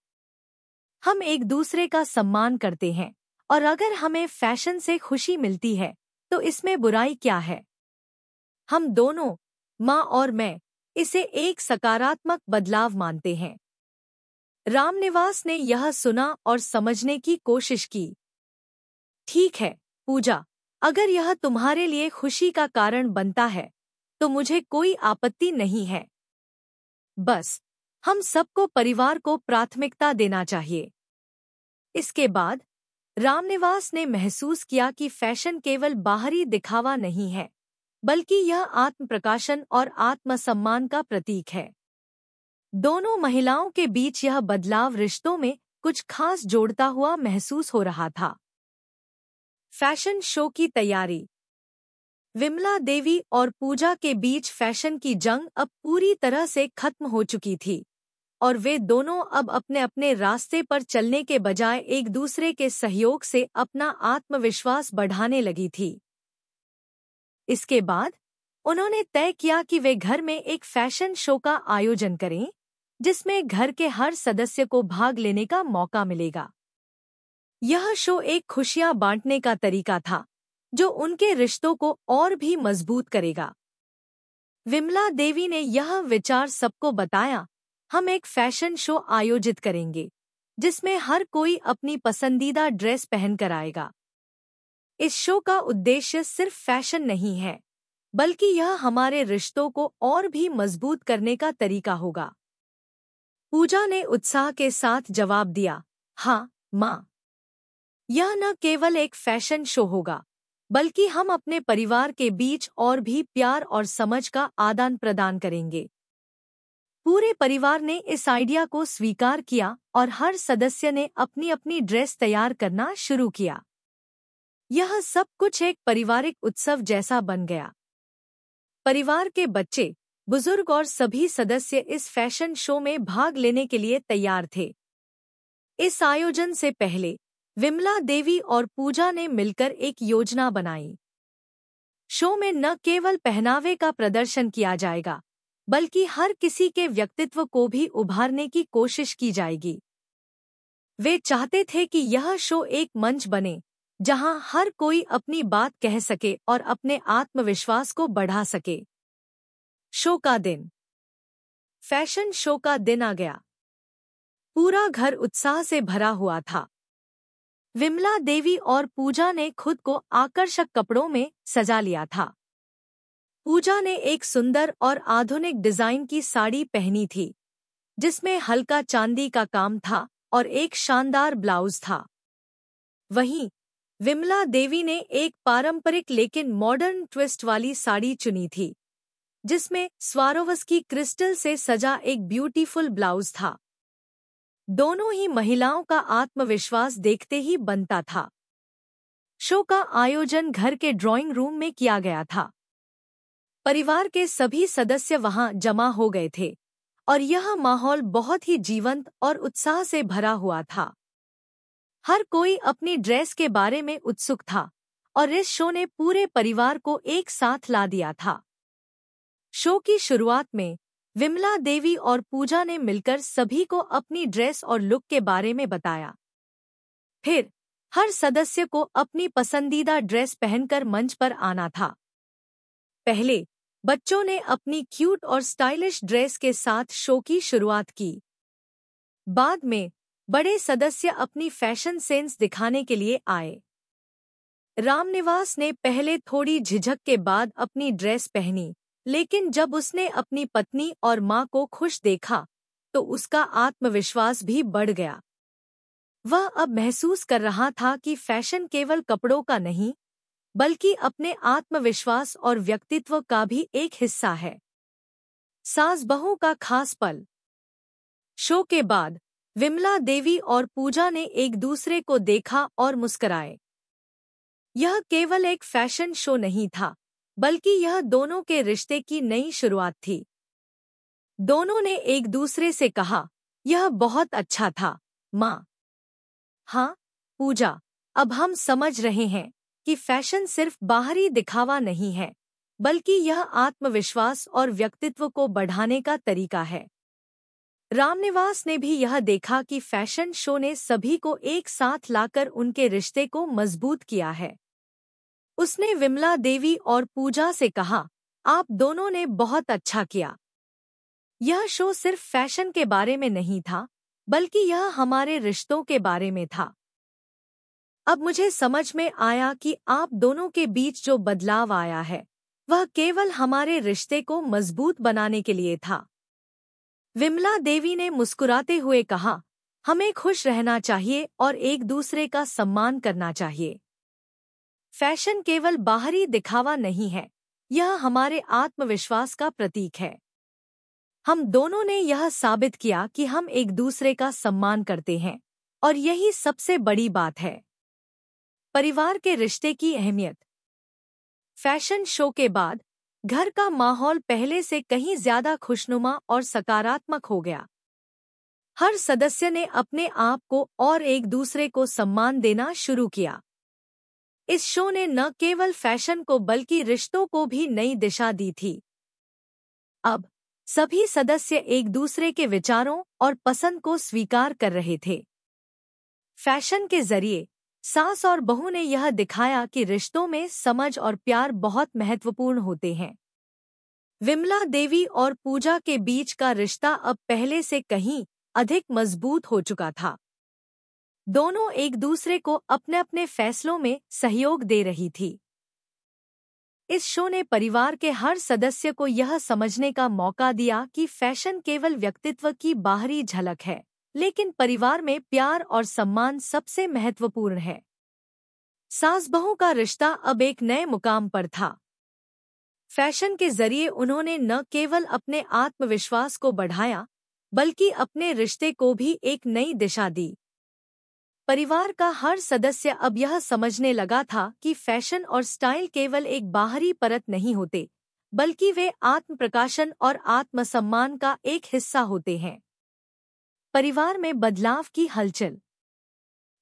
Speaker 1: हम एक दूसरे का सम्मान करते हैं, और अगर हमें फैशन से खुशी मिलती है तो इसमें बुराई क्या है? हम दोनों, माँ और मैं, इसे एक सकारात्मक बदलाव मानते हैं। रामनिवास ने यह सुना और समझने की कोशिश की। ठीक है, पूजा, अगर यह तुम्हारे लिए खुशी का कारण बनता है तो मुझे कोई आपत्ति नहीं है। बस हम सबको परिवार को प्राथमिकता देना चाहिए। इसके बाद रामनिवास ने महसूस किया कि फैशन केवल बाहरी दिखावा नहीं है, बल्कि यह आत्मप्रकाशन और आत्मसम्मान का प्रतीक है। दोनों महिलाओं के बीच यह बदलाव रिश्तों में कुछ खास जोड़ता हुआ महसूस हो रहा था। फैशन शो की तैयारी। विमला देवी और पूजा के बीच फैशन की जंग अब पूरी तरह से खत्म हो चुकी थी, और वे दोनों अब अपने अपने रास्ते पर चलने के बजाय एक दूसरे के सहयोग से अपना आत्मविश्वास बढ़ाने लगी थी। इसके बाद उन्होंने तय किया कि वे घर में एक फैशन शो का आयोजन करें, जिसमें घर के हर सदस्य को भाग लेने का मौका मिलेगा। यह शो एक खुशियां बांटने का तरीका था, जो उनके रिश्तों को और भी मजबूत करेगा। विमला देवी ने यह विचार सबको बताया, हम एक फैशन शो आयोजित करेंगे, जिसमें हर कोई अपनी पसंदीदा ड्रेस पहनकर आएगा। इस शो का उद्देश्य सिर्फ फैशन नहीं है, बल्कि यह हमारे रिश्तों को और भी मजबूत करने का तरीका होगा। पूजा ने उत्साह के साथ जवाब दिया, हाँ माँ, यह न केवल एक फैशन शो होगा, बल्कि हम अपने परिवार के बीच और भी प्यार और समझ का आदान प्रदान करेंगे। पूरे परिवार ने इस आइडिया को स्वीकार किया और हर सदस्य ने अपनी अपनी ड्रेस तैयार करना शुरू किया। यह सब कुछ एक पारिवारिक उत्सव जैसा बन गया। परिवार के बच्चे, बुजुर्ग और सभी सदस्य इस फैशन शो में भाग लेने के लिए तैयार थे। इस आयोजन से पहले विमला देवी और पूजा ने मिलकर एक योजना बनाई। शो में न केवल पहनावे का प्रदर्शन किया जाएगा, बल्कि हर किसी के व्यक्तित्व को भी उभारने की कोशिश की जाएगी। वे चाहते थे कि यह शो एक मंच बने, जहां हर कोई अपनी बात कह सके और अपने आत्मविश्वास को बढ़ा सके। शो का दिन। फैशन शो का दिन आ गया। पूरा घर उत्साह से भरा हुआ था। विमला देवी और पूजा ने खुद को आकर्षक कपड़ों में सजा लिया था। पूजा ने एक सुंदर और आधुनिक डिजाइन की साड़ी पहनी थी, जिसमें हल्का चांदी का काम था और एक शानदार ब्लाउज था। वहीं विमला देवी ने एक पारंपरिक लेकिन मॉडर्न ट्विस्ट वाली साड़ी चुनी थी, जिसमें स्वारोवस्की क्रिस्टल से सजा एक ब्यूटीफुल ब्लाउज था। दोनों ही महिलाओं का आत्मविश्वास देखते ही बनता था। शो का आयोजन घर के ड्राइंग रूम में किया गया था। परिवार के सभी सदस्य वहां जमा हो गए थे, और यह माहौल बहुत ही जीवंत और उत्साह से भरा हुआ था। हर कोई अपनी ड्रेस के बारे में उत्सुक था, और इस शो ने पूरे परिवार को एक साथ ला दिया था। शो की शुरुआत में विमला देवी और पूजा ने मिलकर सभी को अपनी ड्रेस और लुक के बारे में बताया। फिर हर सदस्य को अपनी पसंदीदा ड्रेस पहनकर मंच पर आना था। पहले बच्चों ने अपनी क्यूट और स्टाइलिश ड्रेस के साथ शो की शुरुआत की। बाद में बड़े सदस्य अपनी फैशन सेंस दिखाने के लिए आए। रामनिवास ने पहले थोड़ी झिझक के बाद अपनी ड्रेस पहनी, लेकिन जब उसने अपनी पत्नी और माँ को खुश देखा तो उसका आत्मविश्वास भी बढ़ गया। वह अब महसूस कर रहा था कि फैशन केवल कपड़ों का नहीं, बल्कि अपने आत्मविश्वास और व्यक्तित्व का भी एक हिस्सा है। सास बहू का खास पल। शो के बाद विमला देवी और पूजा ने एक दूसरे को देखा और मुस्कुराए। यह केवल एक फैशन शो नहीं था, बल्कि यह दोनों के रिश्ते की नई शुरुआत थी। दोनों ने एक दूसरे से कहा, यह बहुत अच्छा था, माँ। हाँ, पूजा, अब हम समझ रहे हैं कि फैशन सिर्फ बाहरी दिखावा नहीं है, बल्कि यह आत्मविश्वास और व्यक्तित्व को बढ़ाने का तरीका है। रामनिवास ने भी यह देखा कि फैशन शो ने सभी को एक साथ लाकर उनके रिश्ते को मजबूत किया है। उसने विमला देवी और पूजा से कहा, आप दोनों ने बहुत अच्छा किया। यह शो सिर्फ फैशन के बारे में नहीं था, बल्कि यह हमारे रिश्तों के बारे में था। अब मुझे समझ में आया कि आप दोनों के बीच जो बदलाव आया है, वह केवल हमारे रिश्ते को मजबूत बनाने के लिए था। विमला देवी ने मुस्कुराते हुए कहा, हमें खुश रहना चाहिए और एक दूसरे का सम्मान करना चाहिए। फैशन केवल बाहरी दिखावा नहीं है, यह हमारे आत्मविश्वास का प्रतीक है। हम दोनों ने यह साबित किया कि हम एक दूसरे का सम्मान करते हैं, और यही सबसे बड़ी बात है। परिवार के रिश्ते की अहमियत। फैशन शो के बाद घर का माहौल पहले से कहीं ज्यादा खुशनुमा और सकारात्मक हो गया। हर सदस्य ने अपने आप को और एक दूसरे को सम्मान देना शुरू किया। इस शो ने न केवल फैशन को बल्कि रिश्तों को भी नई दिशा दी थी। अब सभी सदस्य एक दूसरे के विचारों और पसंद को स्वीकार कर रहे थे। फैशन के जरिए सास और बहू ने यह दिखाया कि रिश्तों में समझ और प्यार बहुत महत्वपूर्ण होते हैं। विमला देवी और पूजा के बीच का रिश्ता अब पहले से कहीं अधिक मजबूत हो चुका था। दोनों एक दूसरे को अपने अपने फैसलों में सहयोग दे रही थी। इस शो ने परिवार के हर सदस्य को यह समझने का मौका दिया कि फैशन केवल व्यक्तित्व की बाहरी झलक है, लेकिन परिवार में प्यार और सम्मान सबसे महत्वपूर्ण है। सास बहू का रिश्ता अब एक नए मुकाम पर था। फैशन के जरिए उन्होंने न केवल अपने आत्मविश्वास को बढ़ाया, बल्कि अपने रिश्ते को भी एक नई दिशा दी। परिवार का हर सदस्य अब यह समझने लगा था कि फैशन और स्टाइल केवल एक बाहरी परत नहीं होते, बल्कि वे आत्मप्रकाशन और आत्मसम्मान का एक हिस्सा होते हैं। परिवार में बदलाव की हलचल।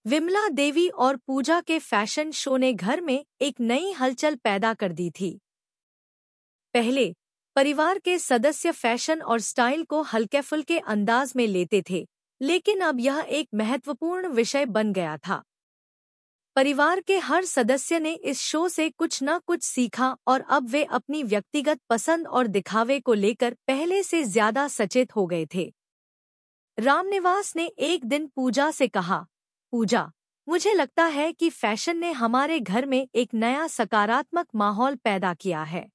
Speaker 1: विमला देवी और पूजा के फैशन शो ने घर में एक नई हलचल पैदा कर दी थी। पहले परिवार के सदस्य फैशन और स्टाइल को हल्के-फुल्के अंदाज में लेते थे, लेकिन अब यह एक महत्वपूर्ण विषय बन गया था। परिवार के हर सदस्य ने इस शो से कुछ न कुछ सीखा और अब वे अपनी व्यक्तिगत पसंद और दिखावे को लेकर पहले से ज्यादा सचेत हो गए थे। रामनिवास ने एक दिन पूजा से कहा, पूजा, मुझे लगता है कि फैशन ने हमारे घर में एक नया सकारात्मक माहौल पैदा किया है।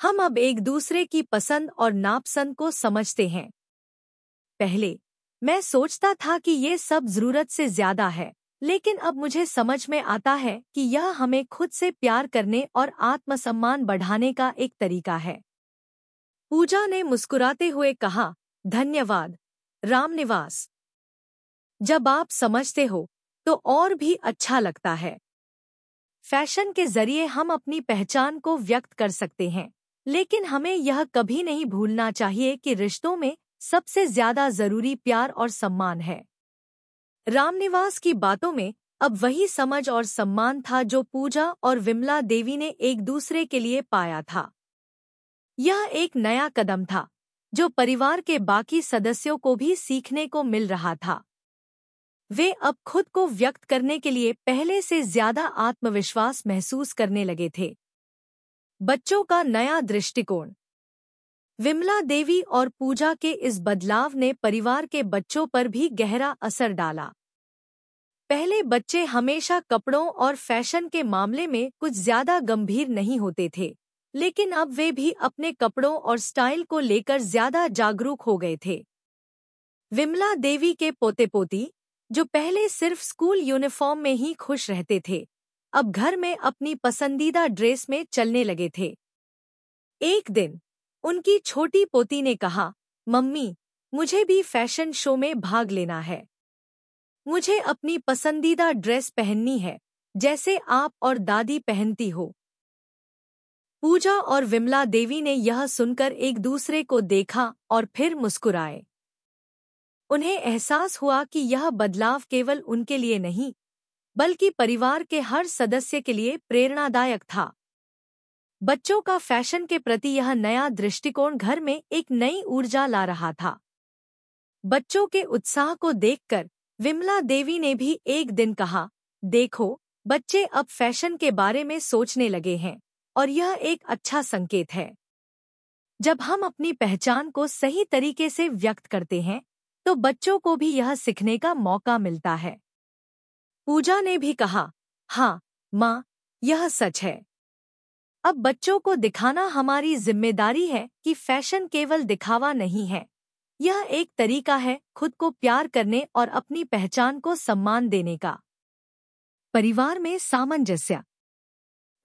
Speaker 1: हम अब एक दूसरे की पसंद और नापसंद को समझते हैं। पहले मैं सोचता था कि ये सब जरूरत से ज्यादा है, लेकिन अब मुझे समझ में आता है कि यह हमें खुद से प्यार करने और आत्मसम्मान बढ़ाने का एक तरीका है। पूजा ने मुस्कुराते हुए कहा, धन्यवाद, रामनिवास। जब आप समझते हो, तो और भी अच्छा लगता है। फैशन के जरिए हम अपनी पहचान को व्यक्त कर सकते हैं, लेकिन हमें यह कभी नहीं भूलना चाहिए कि रिश्तों में सबसे ज्यादा जरूरी प्यार और सम्मान है। रामनिवास की बातों में अब वही समझ और सम्मान था जो पूजा और विमला देवी ने एक दूसरे के लिए पाया था। यह एक नया कदम था, जो परिवार के बाकी सदस्यों को भी सीखने को मिल रहा था। वे अब खुद को व्यक्त करने के लिए पहले से ज्यादा आत्मविश्वास महसूस करने लगे थे। बच्चों का नया दृष्टिकोण। विमला देवी और पूजा के इस बदलाव ने परिवार के बच्चों पर भी गहरा असर डाला। पहले बच्चे हमेशा कपड़ों और फैशन के मामले में कुछ ज्यादा गंभीर नहीं होते थे, लेकिन अब वे भी अपने कपड़ों और स्टाइल को लेकर ज्यादा जागरूक हो गए थे। विमला देवी के पोते-पोती, जो पहले सिर्फ स्कूल यूनिफॉर्म में ही खुश रहते थे, अब घर में अपनी पसंदीदा ड्रेस में चलने लगे थे। एक दिन उनकी छोटी पोती ने कहा, मम्मी, मुझे भी फैशन शो में भाग लेना है। मुझे अपनी पसंदीदा ड्रेस पहननी है, जैसे आप और दादी पहनती हो। पूजा और विमला देवी ने यह सुनकर एक दूसरे को देखा और फिर मुस्कुराए। उन्हें एहसास हुआ कि यह बदलाव केवल उनके लिए नहीं, बल्कि परिवार के हर सदस्य के लिए प्रेरणादायक था। बच्चों का फैशन के प्रति यह नया दृष्टिकोण घर में एक नई ऊर्जा ला रहा था। बच्चों के उत्साह को देखकर विमला देवी ने भी एक दिन कहा, देखो, बच्चे अब फैशन के बारे में सोचने लगे हैं और यह एक अच्छा संकेत है। जब हम अपनी पहचान को सही तरीके से व्यक्त करते हैं, तो बच्चों को भी यह सीखने का मौका मिलता है। पूजा ने भी कहा, हाँ माँ, यह सच है। अब बच्चों को दिखाना हमारी जिम्मेदारी है कि फैशन केवल दिखावा नहीं है, यह एक तरीका है खुद को प्यार करने और अपनी पहचान को सम्मान देने का। परिवार में सामंजस्य।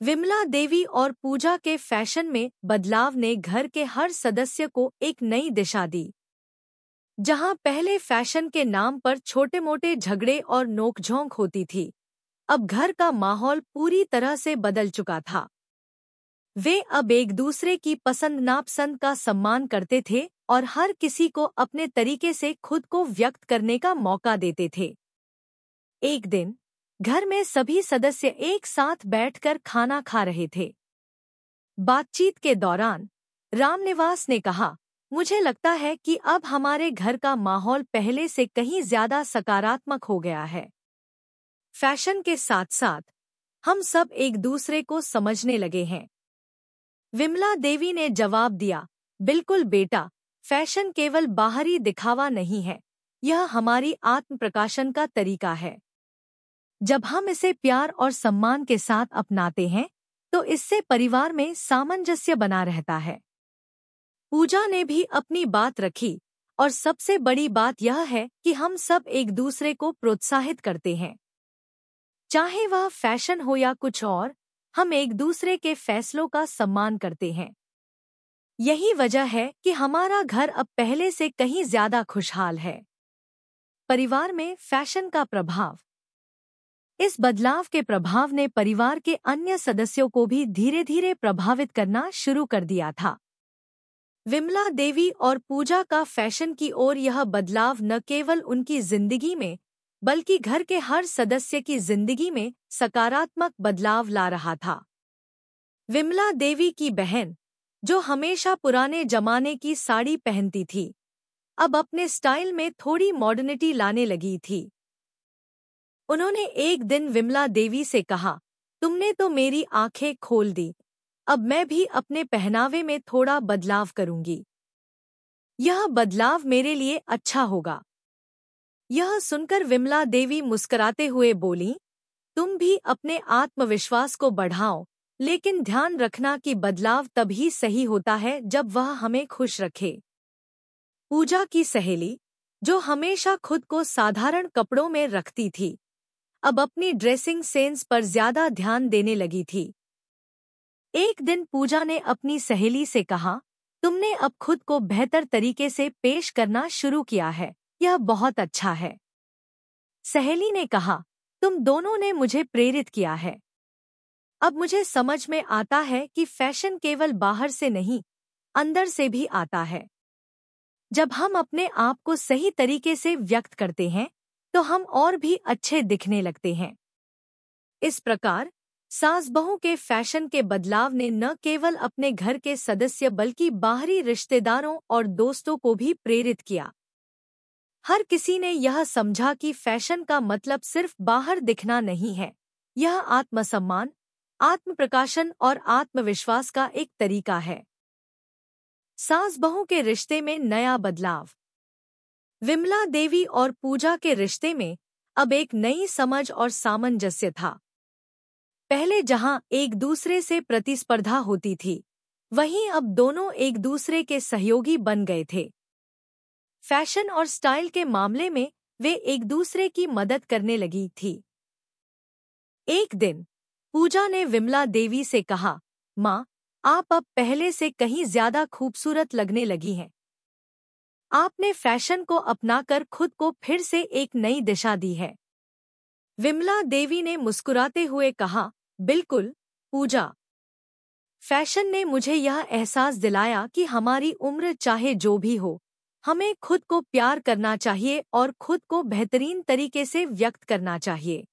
Speaker 1: विमला देवी और पूजा के फैशन में बदलाव ने घर के हर सदस्य को एक नई दिशा दी। जहां पहले फैशन के नाम पर छोटे-मोटे झगड़े और नोकझोंक होती थी, अब घर का माहौल पूरी तरह से बदल चुका था। वे अब एक दूसरे की पसंद नापसंद का सम्मान करते थे और हर किसी को अपने तरीके से खुद को व्यक्त करने का मौका देते थे। एक दिन घर में सभी सदस्य एक साथ बैठकर खाना खा रहे थे। बातचीत के दौरान रामनिवास ने कहा, मुझे लगता है कि अब हमारे घर का माहौल पहले से कहीं ज्यादा सकारात्मक हो गया है। फैशन के साथ साथ हम सब एक दूसरे को समझने लगे हैं। विमला देवी ने जवाब दिया, बिल्कुल बेटा, फैशन केवल बाहरी दिखावा नहीं है, यह हमारी आत्म प्रकाशन का तरीका है। जब हम इसे प्यार और सम्मान के साथ अपनाते हैं, तो इससे परिवार में सामंजस्य बना रहता है। पूजा ने भी अपनी बात रखी और सबसे बड़ी बात यह है कि हम सब एक दूसरे को प्रोत्साहित करते हैं। चाहे वह फैशन हो या कुछ और, हम एक दूसरे के फैसलों का सम्मान करते हैं। यही वजह है कि हमारा घर अब पहले से कहीं ज्यादा खुशहाल है। परिवार में फैशन का प्रभाव। इस बदलाव के प्रभाव ने परिवार के अन्य सदस्यों को भी धीरे धीरे प्रभावित करना शुरू कर दिया था। विमला देवी और पूजा का फैशन की ओर यह बदलाव न केवल उनकी जिंदगी में, बल्कि घर के हर सदस्य की जिंदगी में सकारात्मक बदलाव ला रहा था। विमला देवी की बहन, जो हमेशा पुराने जमाने की साड़ी पहनती थी, अब अपने स्टाइल में थोड़ी मॉडर्निटी लाने लगी थी। उन्होंने एक दिन विमला देवी से कहा, तुमने तो मेरी आंखें खोल दी, अब मैं भी अपने पहनावे में थोड़ा बदलाव करूंगी। यह बदलाव मेरे लिए अच्छा होगा। यह सुनकर विमला देवी मुस्कुराते हुए बोली, तुम भी अपने आत्मविश्वास को बढ़ाओ, लेकिन ध्यान रखना कि बदलाव तभी सही होता है जब वह हमें खुश रखे। पूजा की सहेली, जो हमेशा खुद को साधारण कपड़ों में रखती थी, अब अपनी ड्रेसिंग सेंस पर ज्यादा ध्यान देने लगी थी। एक दिन पूजा ने अपनी सहेली से कहा, तुमने अब खुद को बेहतर तरीके से पेश करना शुरू किया है, यह बहुत अच्छा है। सहेली ने कहा, तुम दोनों ने मुझे प्रेरित किया है। अब मुझे समझ में आता है कि फैशन केवल बाहर से नहीं, अंदर से भी आता है। जब हम अपने आप को सही तरीके से व्यक्त करते हैं, तो हम और भी अच्छे दिखने लगते हैं। इस प्रकार सास बहू के फैशन के बदलाव ने न केवल अपने घर के सदस्य बल्कि बाहरी रिश्तेदारों और दोस्तों को भी प्रेरित किया। हर किसी ने यह समझा कि फैशन का मतलब सिर्फ बाहर दिखना नहीं है, यह आत्मसम्मान, आत्मप्रकाशन और आत्मविश्वास का एक तरीका है। सास बहू के रिश्ते में नया बदलाव। विमला देवी और पूजा के रिश्ते में अब एक नई समझ और सामंजस्य था। पहले जहां एक दूसरे से प्रतिस्पर्धा होती थी, वहीं अब दोनों एक दूसरे के सहयोगी बन गए थे। फैशन और स्टाइल के मामले में वे एक दूसरे की मदद करने लगी थी। एक दिन पूजा ने विमला देवी से कहा, माँ, आप अब पहले से कहीं ज्यादा खूबसूरत लगने लगी हैं। आपने फैशन को अपनाकर खुद को फिर से एक नई दिशा दी है। विमला देवी ने मुस्कुराते हुए कहा, बिल्कुल पूजा। फैशन ने मुझे यह एहसास दिलाया कि हमारी उम्र चाहे जो भी हो, हमें खुद को प्यार करना चाहिए और खुद को बेहतरीन तरीके से व्यक्त करना चाहिए।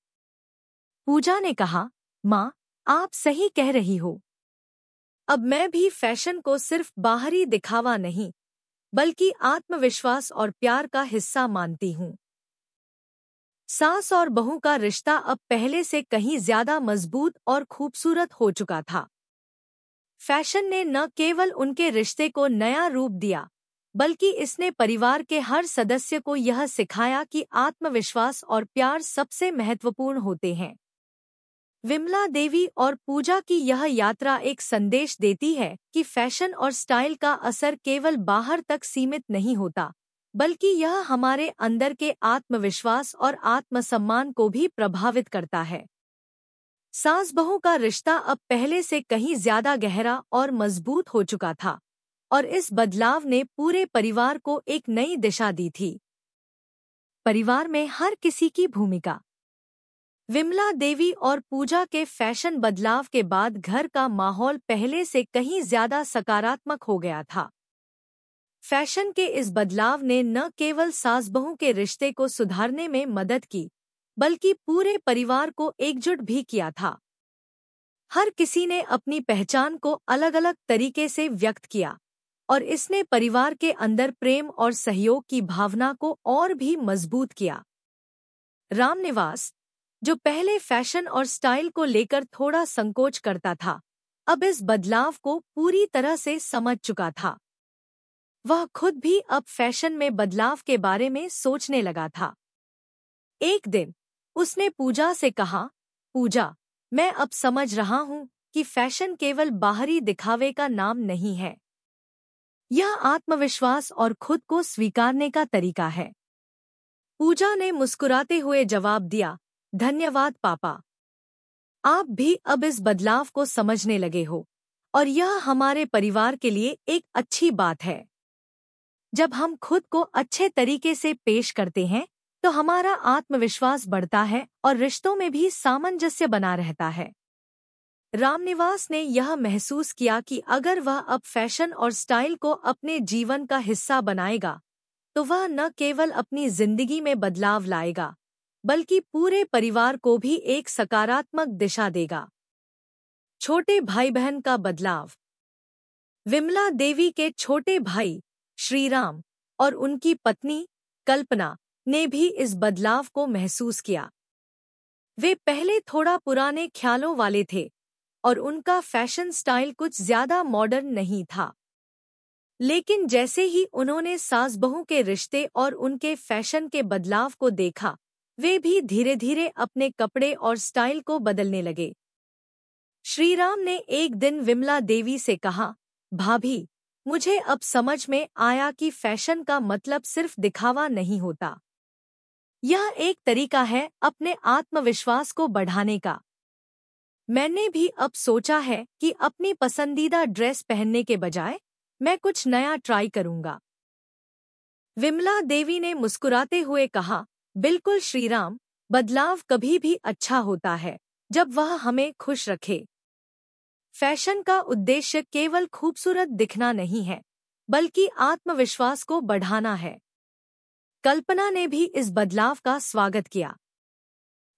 Speaker 1: पूजा ने कहा, माँ, आप सही कह रही हो। अब मैं भी फैशन को सिर्फ बाहरी दिखावा नहीं, बल्कि आत्मविश्वास और प्यार का हिस्सा मानती हूँ। सास और बहू का रिश्ता अब पहले से कहीं ज्यादा मजबूत और खूबसूरत हो चुका था। फैशन ने न केवल उनके रिश्ते को नया रूप दिया, बल्कि इसने परिवार के हर सदस्य को यह सिखाया कि आत्मविश्वास और प्यार सबसे महत्वपूर्ण होते हैं। विमला देवी और पूजा की यह यात्रा एक संदेश देती है कि फैशन और स्टाइल का असर केवल बाहर तक सीमित नहीं होता, बल्कि यह हमारे अंदर के आत्मविश्वास और आत्मसम्मान को भी प्रभावित करता है। सास बहू का रिश्ता अब पहले से कहीं ज्यादा गहरा और मजबूत हो चुका था, और इस बदलाव ने पूरे परिवार को एक नई दिशा दी थी। परिवार में हर किसी की भूमिका। विमला देवी और पूजा के फैशन बदलाव के बाद घर का माहौल पहले से कहीं ज्यादा सकारात्मक हो गया था। फैशन के इस बदलाव ने न केवल सास बहू के रिश्ते को सुधारने में मदद की, बल्कि पूरे परिवार को एकजुट भी किया था। हर किसी ने अपनी पहचान को अलग अलग तरीके से व्यक्त किया, और इसने परिवार के अंदर प्रेम और सहयोग की भावना को और भी मजबूत किया। रामनिवास, जो पहले फैशन और स्टाइल को लेकर थोड़ा संकोच करता था, अब इस बदलाव को पूरी तरह से समझ चुका था। वह खुद भी अब फैशन में बदलाव के बारे में सोचने लगा था। एक दिन उसने पूजा से कहा, पूजा, मैं अब समझ रहा हूँ कि फैशन केवल बाहरी दिखावे का नाम नहीं है। यह आत्मविश्वास और खुद को स्वीकारने का तरीका है। पूजा ने मुस्कुराते हुए जवाब दिया, धन्यवाद पापा। आप भी अब इस बदलाव को समझने लगे हो, और यह हमारे परिवार के लिए एक अच्छी बात है। जब हम खुद को अच्छे तरीके से पेश करते हैं, तो हमारा आत्मविश्वास बढ़ता है और रिश्तों में भी सामंजस्य बना रहता है। रामनिवास ने यह महसूस किया कि अगर वह अब फैशन और स्टाइल को अपने जीवन का हिस्सा बनाएगा, तो वह न केवल अपनी जिंदगी में बदलाव लाएगा, बल्कि पूरे परिवार को भी एक सकारात्मक दिशा देगा। छोटे भाई बहन का बदलाव। विमला देवी के छोटे भाई श्रीराम और उनकी पत्नी कल्पना ने भी इस बदलाव को महसूस किया। वे पहले थोड़ा पुराने ख्यालों वाले थे, और उनका फैशन स्टाइल कुछ ज्यादा मॉडर्न नहीं था। लेकिन जैसे ही उन्होंने सास बहू के रिश्ते और उनके फैशन के बदलाव को देखा, वे भी धीरे धीरे अपने कपड़े और स्टाइल को बदलने लगे। श्रीराम ने एक दिन विमला देवी से कहा, भाभी, मुझे अब समझ में आया कि फैशन का मतलब सिर्फ दिखावा नहीं होता। यह एक तरीका है अपने आत्मविश्वास को बढ़ाने का। मैंने भी अब सोचा है कि अपनी पसंदीदा ड्रेस पहनने के बजाय मैं कुछ नया ट्राई करूंगा। विमला देवी ने मुस्कुराते हुए कहा, बिल्कुल श्रीराम, बदलाव कभी भी अच्छा होता है जब वह हमें खुश रखे। फैशन का उद्देश्य केवल खूबसूरत दिखना नहीं है, बल्कि आत्मविश्वास को बढ़ाना है। कल्पना ने भी इस बदलाव का स्वागत किया।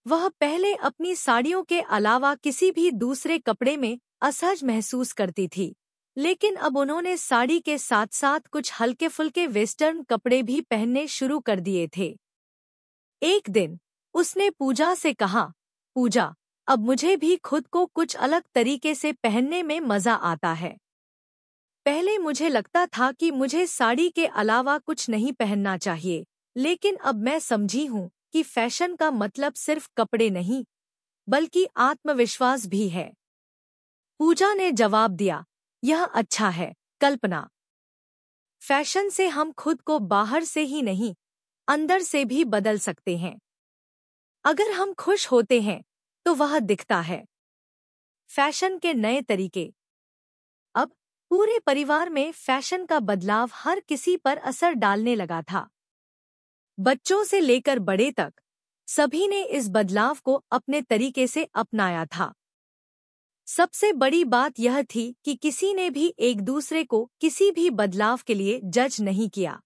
Speaker 1: वह पहले अपनी साड़ियों के अलावा किसी भी दूसरे कपड़े में असहज महसूस करती थी, लेकिन अब उन्होंने साड़ी के साथ साथ कुछ हल्के फुल्के वेस्टर्न कपड़े भी पहनने शुरू कर दिए थे। एक दिन उसने पूजा से कहा, पूजा, अब मुझे भी खुद को कुछ अलग तरीके से पहनने में मजा आता है। पहले मुझे लगता था कि मुझे साड़ी के अलावा कुछ नहीं पहनना चाहिए, लेकिन अब मैं समझी हूँ कि फैशन का मतलब सिर्फ कपड़े नहीं, बल्कि आत्मविश्वास भी है। पूजा ने जवाब दिया, यह अच्छा है कल्पना। फैशन से हम खुद को बाहर से ही नहीं, अंदर से भी बदल सकते हैं। अगर हम खुश होते हैं तो वह दिखता है। फैशन के नए तरीके। अब पूरे परिवार में फैशन का बदलाव हर किसी पर असर डालने लगा था। बच्चों से लेकर बड़े तक सभी ने इस बदलाव को अपने तरीके से अपनाया था। सबसे बड़ी बात यह थी कि किसी ने भी एक दूसरे को किसी भी बदलाव के लिए जज नहीं किया।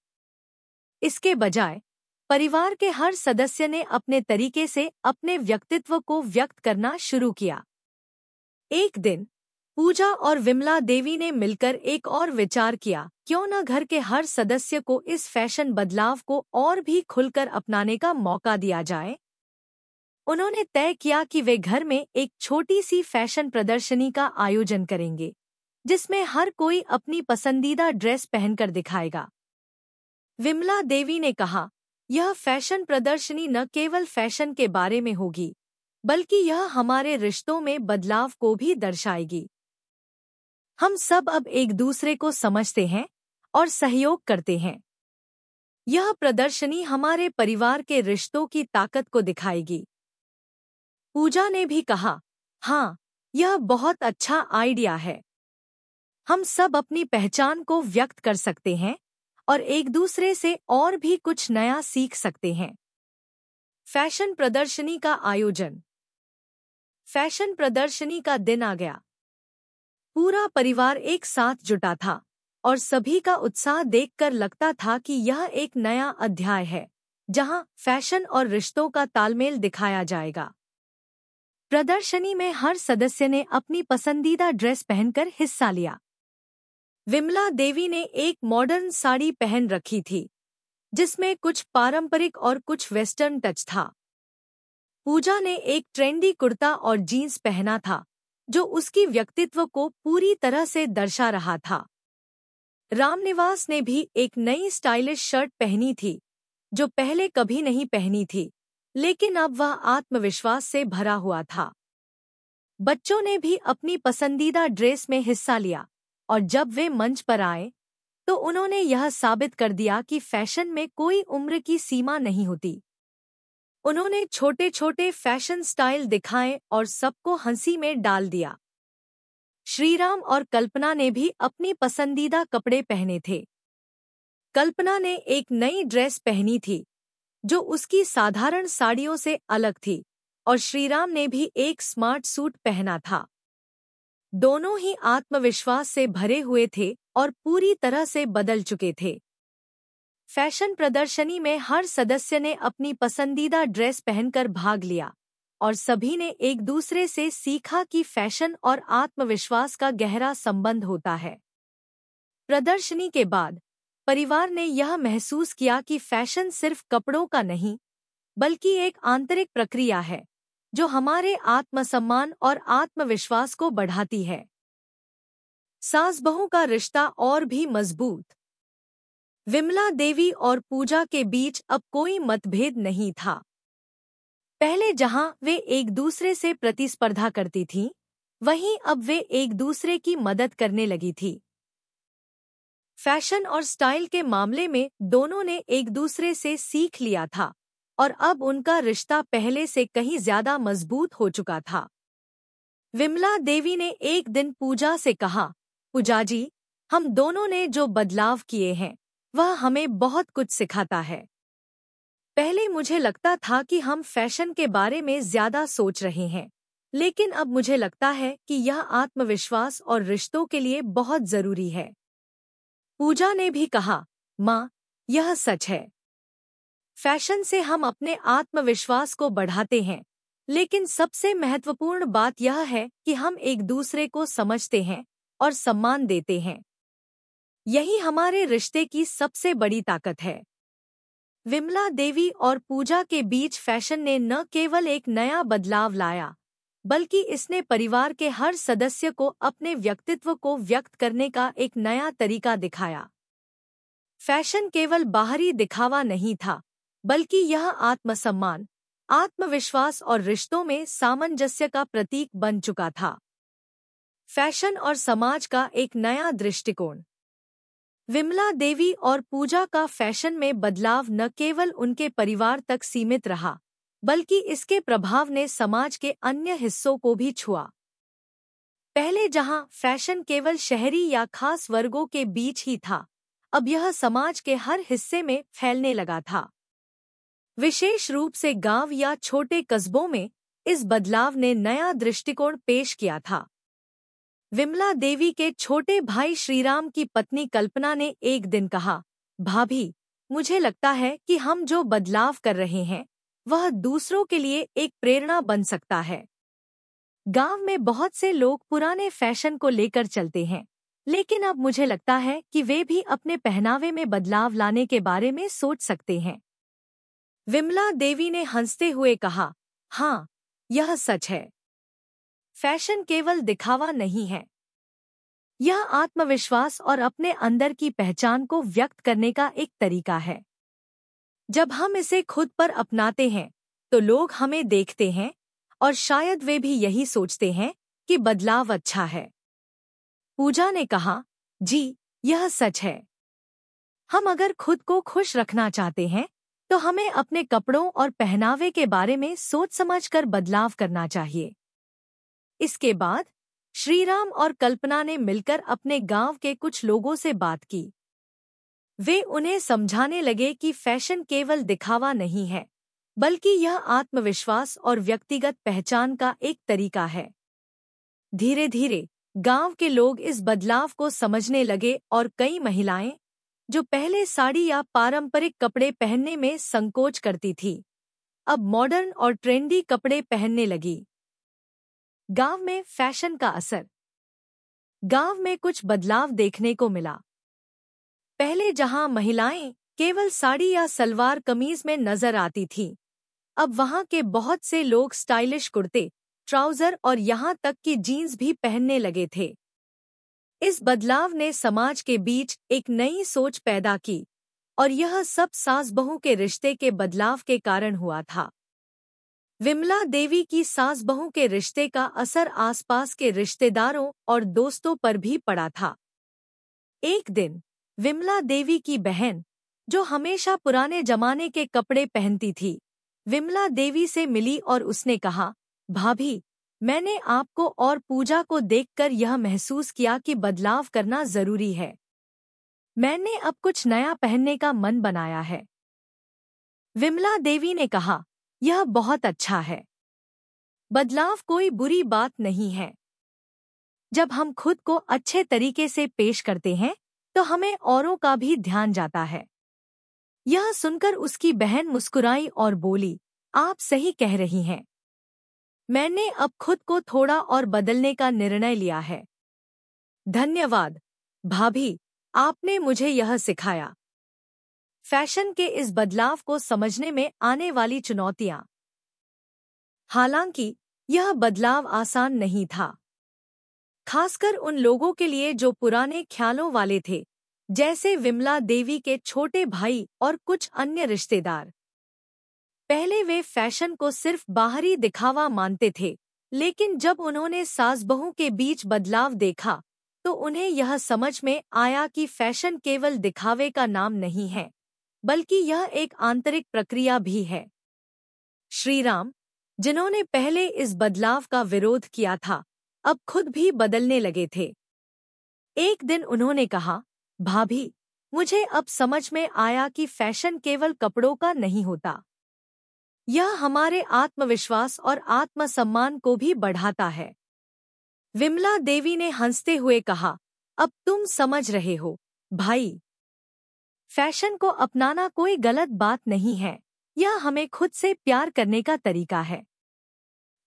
Speaker 1: इसके बजाय परिवार के हर सदस्य ने अपने तरीके से अपने व्यक्तित्व को व्यक्त करना शुरू किया। एक दिन पूजा और विमला देवी ने मिलकर एक और विचार किया, क्यों न घर के हर सदस्य को इस फैशन बदलाव को और भी खुलकर अपनाने का मौका दिया जाए। उन्होंने तय किया कि वे घर में एक छोटी सी फैशन प्रदर्शनी का आयोजन करेंगे, जिसमें हर कोई अपनी पसंदीदा ड्रेस पहनकर दिखाएगा। विमला देवी ने कहा, यह फैशन प्रदर्शनी न केवल फैशन के बारे में होगी, बल्कि यह हमारे रिश्तों में बदलाव को भी दर्शाएगी। हम सब अब एक दूसरे को समझते हैं और सहयोग करते हैं। यह प्रदर्शनी हमारे परिवार के रिश्तों की ताकत को दिखाएगी। पूजा ने भी कहा, हाँ, यह बहुत अच्छा आइडिया है। हम सब अपनी पहचान को व्यक्त कर सकते हैं और एक दूसरे से और भी कुछ नया सीख सकते हैं। फैशन प्रदर्शनी का आयोजन। फैशन प्रदर्शनी का दिन आ गया। पूरा परिवार एक साथ जुटा था और सभी का उत्साह देखकर लगता था कि यह एक नया अध्याय है, जहां फैशन और रिश्तों का तालमेल दिखाया जाएगा। प्रदर्शनी में हर सदस्य ने अपनी पसंदीदा ड्रेस पहनकर हिस्सा लिया। विमला देवी ने एक मॉडर्न साड़ी पहन रखी थी, जिसमें कुछ पारंपरिक और कुछ वेस्टर्न टच था। पूजा ने एक ट्रेंडी कुर्ता और जीन्स पहना था, जो उसकी व्यक्तित्व को पूरी तरह से दर्शा रहा था। रामनिवास ने भी एक नई स्टाइलिश शर्ट पहनी थी, जो पहले कभी नहीं पहनी थी, लेकिन अब वह आत्मविश्वास से भरा हुआ था। बच्चों ने भी अपनी पसंदीदा ड्रेस में हिस्सा लिया और जब वे मंच पर आए, तो उन्होंने यह साबित कर दिया कि फैशन में कोई उम्र की सीमा नहीं होती। उन्होंने छोटे छोटे फैशन स्टाइल दिखाए और सबको हंसी में डाल दिया। श्रीराम और कल्पना ने भी अपनी पसंदीदा कपड़े पहने थे। कल्पना ने एक नई ड्रेस पहनी थी, जो उसकी साधारण साड़ियों से अलग थी, और श्रीराम ने भी एक स्मार्ट सूट पहना था। दोनों ही आत्मविश्वास से भरे हुए थे और पूरी तरह से बदल चुके थे। फैशन प्रदर्शनी में हर सदस्य ने अपनी पसंदीदा ड्रेस पहनकर भाग लिया और सभी ने एक दूसरे से सीखा कि फैशन और आत्मविश्वास का गहरा संबंध होता है। प्रदर्शनी के बाद परिवार ने यह महसूस किया कि फैशन सिर्फ कपड़ों का नहीं, बल्कि एक आंतरिक प्रक्रिया है, जो हमारे आत्मसम्मान और आत्मविश्वास को बढ़ाती है। सास-बहू का रिश्ता और भी मजबूत। विमला देवी और पूजा के बीच अब कोई मतभेद नहीं था। पहले जहां वे एक दूसरे से प्रतिस्पर्धा करती थीं, वहीं अब वे एक दूसरे की मदद करने लगी थी। फैशन और स्टाइल के मामले में दोनों ने एक दूसरे से सीख लिया था और अब उनका रिश्ता पहले से कहीं ज्यादा मजबूत हो चुका था। विमला देवी ने एक दिन पूजा से कहा, पूजा जी, हम दोनों ने जो बदलाव किए हैं, वह हमें बहुत कुछ सिखाता है। पहले मुझे लगता था कि हम फैशन के बारे में ज्यादा सोच रहे हैं, लेकिन अब मुझे लगता है कि यह आत्मविश्वास और रिश्तों के लिए बहुत जरूरी है। पूजा ने भी कहा, माँ, यह सच है। फैशन से हम अपने आत्मविश्वास को बढ़ाते हैं, लेकिन सबसे महत्वपूर्ण बात यह है कि हम एक दूसरे को समझते हैं और सम्मान देते हैं। यही हमारे रिश्ते की सबसे बड़ी ताकत है। विमला देवी और पूजा के बीच फैशन ने न केवल एक नया बदलाव लाया, बल्कि इसने परिवार के हर सदस्य को अपने व्यक्तित्व को व्यक्त करने का एक नया तरीका दिखाया। फैशन केवल बाहरी दिखावा नहीं था, बल्कि यह आत्मसम्मान, आत्मविश्वास और रिश्तों में सामंजस्य का प्रतीक बन चुका था। फैशन और समाज का एक नया दृष्टिकोण। विमला देवी और पूजा का फैशन में बदलाव न केवल उनके परिवार तक सीमित रहा, बल्कि इसके प्रभाव ने समाज के अन्य हिस्सों को भी छुआ। पहले जहां फैशन केवल शहरी या खास वर्गों के बीच ही था, अब यह समाज के हर हिस्से में फैलने लगा था। विशेष रूप से गांव या छोटे कस्बों में इस बदलाव ने नया दृष्टिकोण पेश किया था। विमला देवी के छोटे भाई श्रीराम की पत्नी कल्पना ने एक दिन कहा, भाभी, मुझे लगता है कि हम जो बदलाव कर रहे हैं वह दूसरों के लिए एक प्रेरणा बन सकता है। गांव में बहुत से लोग पुराने फैशन को लेकर चलते हैं, लेकिन अब मुझे लगता है कि वे भी अपने पहनावे में बदलाव लाने के बारे में सोच सकते हैं। विमला देवी ने हंसते हुए कहा, हाँ, यह सच है। फैशन केवल दिखावा नहीं है, यह आत्मविश्वास और अपने अंदर की पहचान को व्यक्त करने का एक तरीका है। जब हम इसे खुद पर अपनाते हैं तो लोग हमें देखते हैं और शायद वे भी यही सोचते हैं कि बदलाव अच्छा है। पूजा ने कहा, जी, यह सच है। हम अगर खुद को खुश रखना चाहते हैं तो हमें अपने कपड़ों और पहनावे के बारे में सोच समझकर बदलाव करना चाहिए। इसके बाद श्रीराम और कल्पना ने मिलकर अपने गांव के कुछ लोगों से बात की। वे उन्हें समझाने लगे कि फैशन केवल दिखावा नहीं है, बल्कि यह आत्मविश्वास और व्यक्तिगत पहचान का एक तरीका है। धीरे धीरे गांव के लोग इस बदलाव को समझने लगे और कई महिलाएं, जो पहले साड़ी या पारंपरिक कपड़े पहनने में संकोच करती थी, अब मॉडर्न और ट्रेंडी कपड़े पहनने लगी। गांव में फैशन का असर। गांव में कुछ बदलाव देखने को मिला। पहले जहां महिलाएं केवल साड़ी या सलवार कमीज में नजर आती थीं, अब वहां के बहुत से लोग स्टाइलिश कुर्ते, ट्राउजर और यहां तक कि जीन्स भी पहनने लगे थे। इस बदलाव ने समाज के बीच एक नई सोच पैदा की और यह सब सास-बहू के रिश्ते के बदलाव के कारण हुआ था। विमला देवी की सास-बहू के रिश्ते का असर आसपास के रिश्तेदारों और दोस्तों पर भी पड़ा था। एक दिन विमला देवी की बहन, जो हमेशा पुराने जमाने के कपड़े पहनती थी, विमला देवी से मिली और उसने कहा, भाभी, मैंने आपको और पूजा को देखकर यह महसूस किया कि बदलाव करना जरूरी है। मैंने अब कुछ नया पहनने का मन बनाया है। विमला देवी ने कहा, यह बहुत अच्छा है। बदलाव कोई बुरी बात नहीं है। जब हम खुद को अच्छे तरीके से पेश करते हैं तो हमें औरों का भी ध्यान जाता है। यह सुनकर उसकी बहन मुस्कुराई और बोली, आप सही कह रही हैं। मैंने अब खुद को थोड़ा और बदलने का निर्णय लिया है। धन्यवाद, भाभी, आपने मुझे यह सिखाया। फैशन के इस बदलाव को समझने में आने वाली चुनौतियां। हालांकि यह बदलाव आसान नहीं था, खासकर उन लोगों के लिए जो पुराने ख्यालों वाले थे, जैसे विमला देवी के छोटे भाई और कुछ अन्य रिश्तेदार। पहले वे फैशन को सिर्फ बाहरी दिखावा मानते थे, लेकिन जब उन्होंने सास-बहू के बीच बदलाव देखा तो उन्हें यह समझ में आया कि फैशन केवल दिखावे का नाम नहीं है, बल्कि यह एक आंतरिक प्रक्रिया भी है। श्रीराम, जिन्होंने पहले इस बदलाव का विरोध किया था, अब खुद भी बदलने लगे थे। एक दिन उन्होंने कहा, भाभी, मुझे अब समझ में आया कि फैशन केवल कपड़ों का नहीं होता। यह हमारे आत्मविश्वास और आत्मसम्मान को भी बढ़ाता है। विमला देवी ने हंसते हुए कहा, अब तुम समझ रहे हो, भाई। फैशन को अपनाना कोई गलत बात नहीं है, यह हमें खुद से प्यार करने का तरीका है।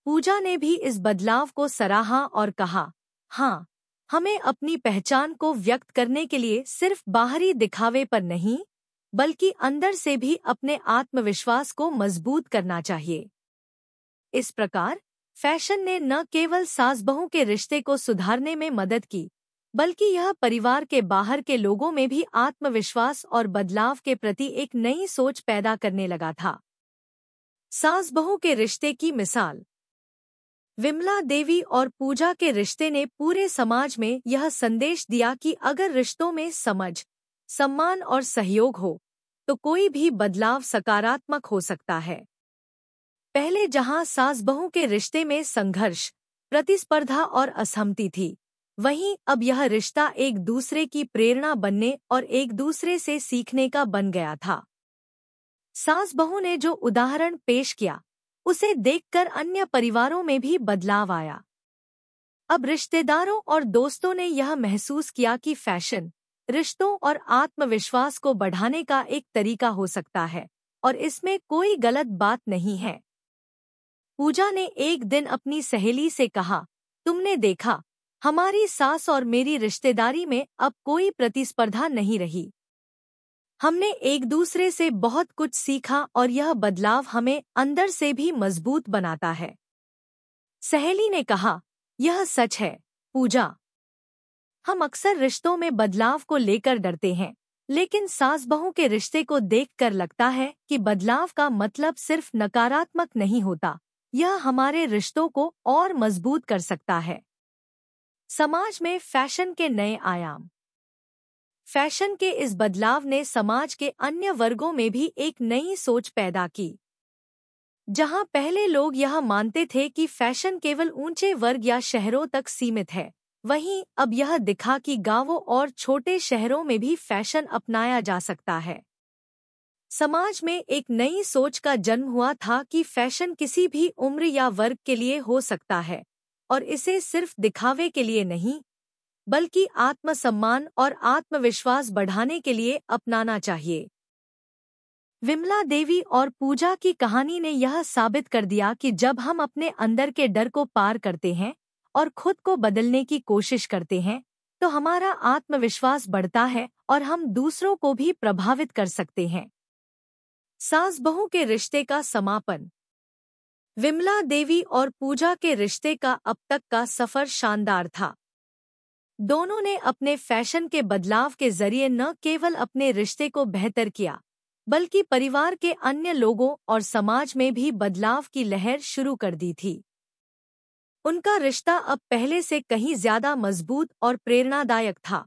Speaker 1: पूजा ने भी इस बदलाव को सराहा और कहा, हाँ, हमें अपनी पहचान को व्यक्त करने के लिए सिर्फ बाहरी दिखावे पर नहीं, बल्कि अंदर से भी अपने आत्मविश्वास को मजबूत करना चाहिए। इस प्रकार फैशन ने न केवल सास-बहू के रिश्ते को सुधारने में मदद की, बल्कि यह परिवार के बाहर के लोगों में भी आत्मविश्वास और बदलाव के प्रति एक नई सोच पैदा करने लगा था। सास-बहू के रिश्ते की मिसाल। विमला देवी और पूजा के रिश्ते ने पूरे समाज में यह संदेश दिया कि अगर रिश्तों में समझ, सम्मान और सहयोग हो, तो कोई भी बदलाव सकारात्मक हो सकता है। पहले जहां सास-बहू के रिश्ते में संघर्ष, प्रतिस्पर्धा और असहमति थी, वहीं अब यह रिश्ता एक दूसरे की प्रेरणा बनने और एक दूसरे से सीखने का बन गया था। सास-बहू ने जो उदाहरण पेश किया, उसे देखकर अन्य परिवारों में भी बदलाव आया। अब रिश्तेदारों और दोस्तों ने यह महसूस किया कि फैशन रिश्तों और आत्मविश्वास को बढ़ाने का एक तरीका हो सकता है और इसमें कोई गलत बात नहीं है। पूजा ने एक दिन अपनी सहेली से कहा, तुमने देखा, हमारी सास और मेरी रिश्तेदारी में अब कोई प्रतिस्पर्धा नहीं रही। हमने एक दूसरे से बहुत कुछ सीखा और यह बदलाव हमें अंदर से भी मजबूत बनाता है। सहेली ने कहा, यह सच है, पूजा। हम अक्सर रिश्तों में बदलाव को लेकर डरते हैं, लेकिन सास बहू के रिश्ते को देखकर लगता है कि बदलाव का मतलब सिर्फ नकारात्मक नहीं होता, यह हमारे रिश्तों को और मजबूत कर सकता है। समाज में फैशन के नए आयाम। फैशन के इस बदलाव ने समाज के अन्य वर्गों में भी एक नई सोच पैदा की। जहां पहले लोग यह मानते थे कि फैशन केवल ऊंचे वर्ग या शहरों तक सीमित है, वहीं अब यह दिखा कि गांवों और छोटे शहरों में भी फैशन अपनाया जा सकता है। समाज में एक नई सोच का जन्म हुआ था कि फैशन किसी भी उम्र या वर्ग के लिए हो सकता है और इसे सिर्फ दिखावे के लिए नहीं, बल्कि आत्मसम्मान और आत्मविश्वास बढ़ाने के लिए अपनाना चाहिए। विमला देवी और पूजा की कहानी ने यह साबित कर दिया कि जब हम अपने अंदर के डर को पार करते हैं और खुद को बदलने की कोशिश करते हैं, तो हमारा आत्मविश्वास बढ़ता है और हम दूसरों को भी प्रभावित कर सकते हैं। सास बहू के रिश्ते का समापन। विमला देवी और पूजा के रिश्ते का अब तक का सफर शानदार था। दोनों ने अपने फैशन के बदलाव के जरिए न केवल अपने रिश्ते को बेहतर किया, बल्कि परिवार के अन्य लोगों और समाज में भी बदलाव की लहर शुरू कर दी थी। उनका रिश्ता अब पहले से कहीं ज्यादा मजबूत और प्रेरणादायक था।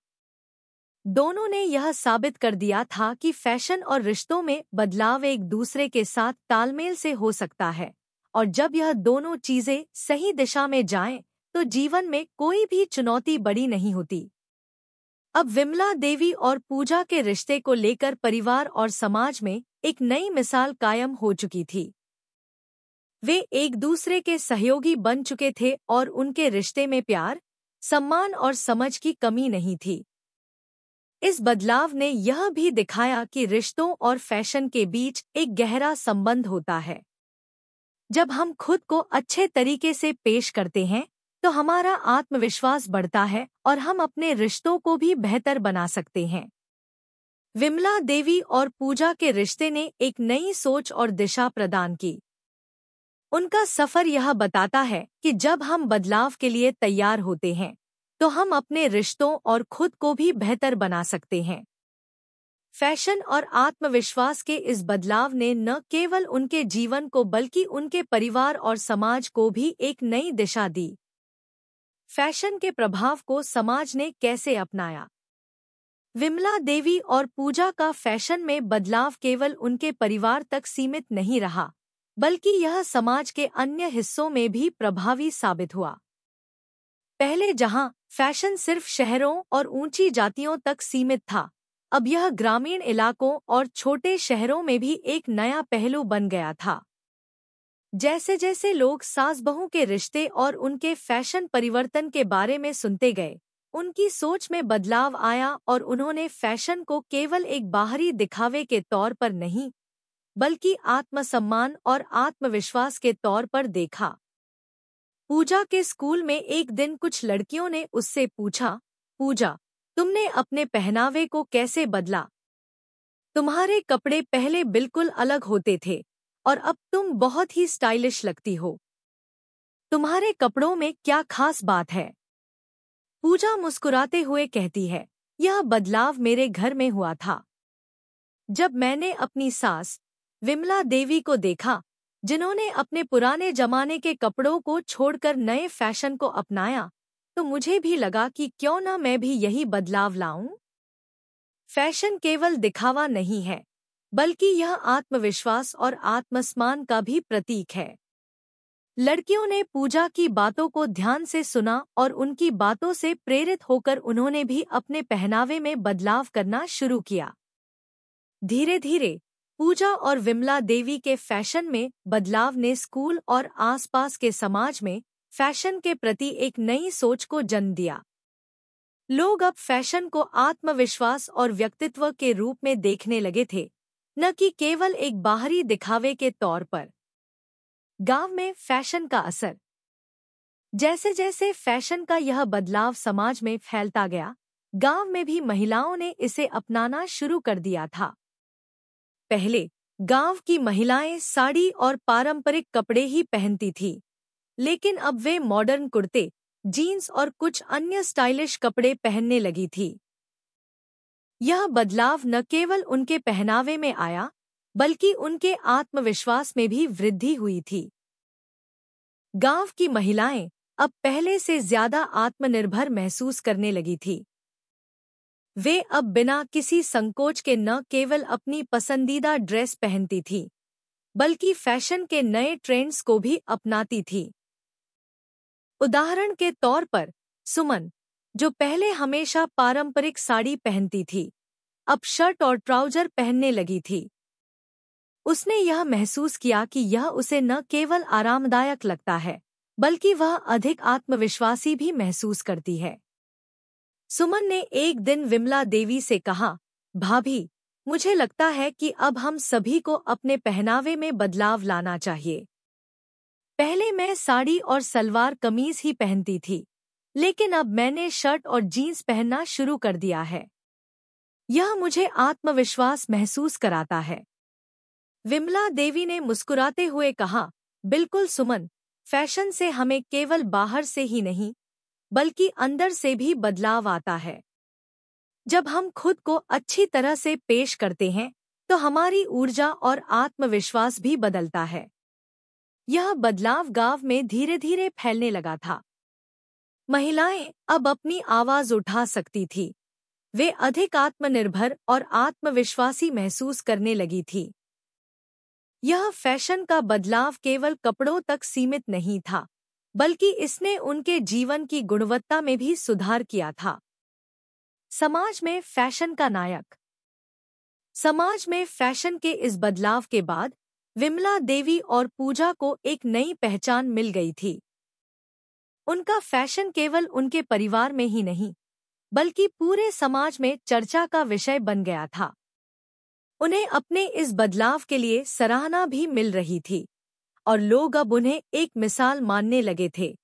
Speaker 1: दोनों ने यह साबित कर दिया था कि फैशन और रिश्तों में बदलाव एक दूसरे के साथ तालमेल से हो सकता है, और जब यह दोनों चीजें सही दिशा में जाएं, तो जीवन में कोई भी चुनौती बड़ी नहीं होती। अब विमला देवी और पूजा के रिश्ते को लेकर परिवार और समाज में एक नई मिसाल कायम हो चुकी थी। वे एक दूसरे के सहयोगी बन चुके थे और उनके रिश्ते में प्यार, सम्मान और समझ की कमी नहीं थी। इस बदलाव ने यह भी दिखाया कि रिश्तों और फैशन के बीच एक गहरा संबंध होता है। जब हम खुद को अच्छे तरीके से पेश करते हैं, तो हमारा आत्मविश्वास बढ़ता है और हम अपने रिश्तों को भी बेहतर बना सकते हैं। विमला देवी और पूजा के रिश्ते ने एक नई सोच और दिशा प्रदान की। उनका सफर यह बताता है कि जब हम बदलाव के लिए तैयार होते हैं, तो हम अपने रिश्तों और खुद को भी बेहतर बना सकते हैं। फैशन और आत्मविश्वास के इस बदलाव ने न केवल उनके जीवन को बल्कि उनके परिवार और समाज को भी एक नई दिशा दी। फैशन के प्रभाव को समाज ने कैसे अपनाया? विमला देवी और पूजा का फैशन में बदलाव केवल उनके परिवार तक सीमित नहीं रहा, बल्कि यह समाज के अन्य हिस्सों में भी प्रभावी साबित हुआ। पहले जहां फैशन सिर्फ शहरों और ऊंची जातियों तक सीमित था, अब यह ग्रामीण इलाकों और छोटे शहरों में भी एक नया पहलू बन गया था। जैसे जैसे लोग सास बहू के रिश्ते और उनके फैशन परिवर्तन के बारे में सुनते गए, उनकी सोच में बदलाव आया और उन्होंने फैशन को केवल एक बाहरी दिखावे के तौर पर नहीं, बल्कि आत्मसम्मान और आत्मविश्वास के तौर पर देखा। पूजा के स्कूल में एक दिन कुछ लड़कियों ने उससे पूछा, पूजा, तुमने अपने पहनावे को कैसे बदला? तुम्हारे कपड़े पहले बिल्कुल अलग होते थे और अब तुम बहुत ही स्टाइलिश लगती हो। तुम्हारे कपड़ों में क्या खास बात है? पूजा मुस्कुराते हुए कहती है, यह बदलाव मेरे घर में हुआ था। जब मैंने अपनी सास विमला देवी को देखा, जिन्होंने अपने पुराने जमाने के कपड़ों को छोड़कर नए फैशन को अपनाया, तो मुझे भी लगा कि क्यों न मैं भी यही बदलाव लाऊं। फैशन केवल दिखावा नहीं है, बल्कि यह आत्मविश्वास और आत्मसम्मान का भी प्रतीक है। लड़कियों ने पूजा की बातों को ध्यान से सुना और उनकी बातों से प्रेरित होकर उन्होंने भी अपने पहनावे में बदलाव करना शुरू किया। धीरे धीरे पूजा और विमला देवी के फैशन में बदलाव ने स्कूल और आसपास के समाज में फैशन के प्रति एक नई सोच को जन्म दिया। लोग अब फैशन को आत्मविश्वास और व्यक्तित्व के रूप में देखने लगे थे, न कि केवल एक बाहरी दिखावे के तौर पर। गांव में फैशन का असर। जैसे जैसे फैशन का यह बदलाव समाज में फैलता गया, गांव में भी महिलाओं ने इसे अपनाना शुरू कर दिया था। पहले गांव की महिलाएं साड़ी और पारंपरिक कपड़े ही पहनती थीं, लेकिन अब वे मॉडर्न कुर्ते, जीन्स और कुछ अन्य स्टाइलिश कपड़े पहनने लगी थी। यह बदलाव न केवल उनके पहनावे में आया, बल्कि उनके आत्मविश्वास में भी वृद्धि हुई थी। गांव की महिलाएं अब पहले से ज्यादा आत्मनिर्भर महसूस करने लगी थी। वे अब बिना किसी संकोच के न केवल अपनी पसंदीदा ड्रेस पहनती थीं, बल्कि फैशन के नए ट्रेंड्स को भी अपनाती थीं। उदाहरण के तौर पर, सुमन, जो पहले हमेशा पारंपरिक साड़ी पहनती थी, अब शर्ट और ट्राउजर पहनने लगी थी। उसने यह महसूस किया कि यह उसे न केवल आरामदायक लगता है, बल्कि वह अधिक आत्मविश्वासी भी महसूस करती है। सुमन ने एक दिन विमला देवी से कहा, भाभी, मुझे लगता है कि अब हम सभी को अपने पहनावे में बदलाव लाना चाहिए। पहले मैं साड़ी और सलवार कमीज ही पहनती थी, लेकिन अब मैंने शर्ट और जीन्स पहनना शुरू कर दिया है। यह मुझे आत्मविश्वास महसूस कराता है। विमला देवी ने मुस्कुराते हुए कहा, बिल्कुल सुमन, फैशन से हमें केवल बाहर से ही नहीं, बल्कि अंदर से भी बदलाव आता है। जब हम खुद को अच्छी तरह से पेश करते हैं, तो हमारी ऊर्जा और आत्मविश्वास भी बदलता है। यह बदलाव गांव में धीरे धीरे फैलने लगा था। महिलाएं अब अपनी आवाज उठा सकती थी। वे अधिक आत्मनिर्भर और आत्मविश्वासी महसूस करने लगी थी। यह फैशन का बदलाव केवल कपड़ों तक सीमित नहीं था, बल्कि इसने उनके जीवन की गुणवत्ता में भी सुधार किया था। समाज में फैशन का नायक। समाज में फैशन के इस बदलाव के बाद विमला देवी और पूजा को एक नई पहचान मिल गई थी। उनका फैशन केवल उनके परिवार में ही नहीं, बल्कि पूरे समाज में चर्चा का विषय बन गया था। उन्हें अपने इस बदलाव के लिए सराहना भी मिल रही थी, और लोग अब उन्हें एक मिसाल मानने लगे थे।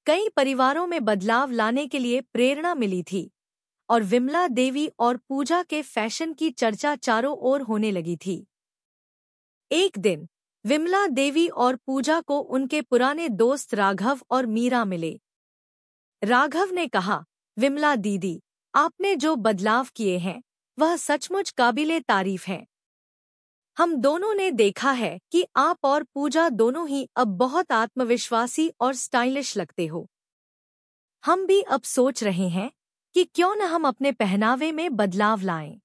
Speaker 1: कई परिवारों में बदलाव लाने के लिए प्रेरणा मिली थी, और विमला देवी और पूजा के फैशन की चर्चा चारों ओर होने लगी थी। एक दिन विमला देवी और पूजा को उनके पुराने दोस्त राघव और मीरा मिले। राघव ने कहा, विमला दीदी, आपने जो बदलाव किए हैं, वह सचमुच काबिले तारीफ हैं। हम दोनों ने देखा है कि आप और पूजा दोनों ही अब बहुत आत्मविश्वासी और स्टाइलिश लगते हो। हम भी अब सोच रहे हैं कि क्यों न हम अपने पहनावे में बदलाव लाएं।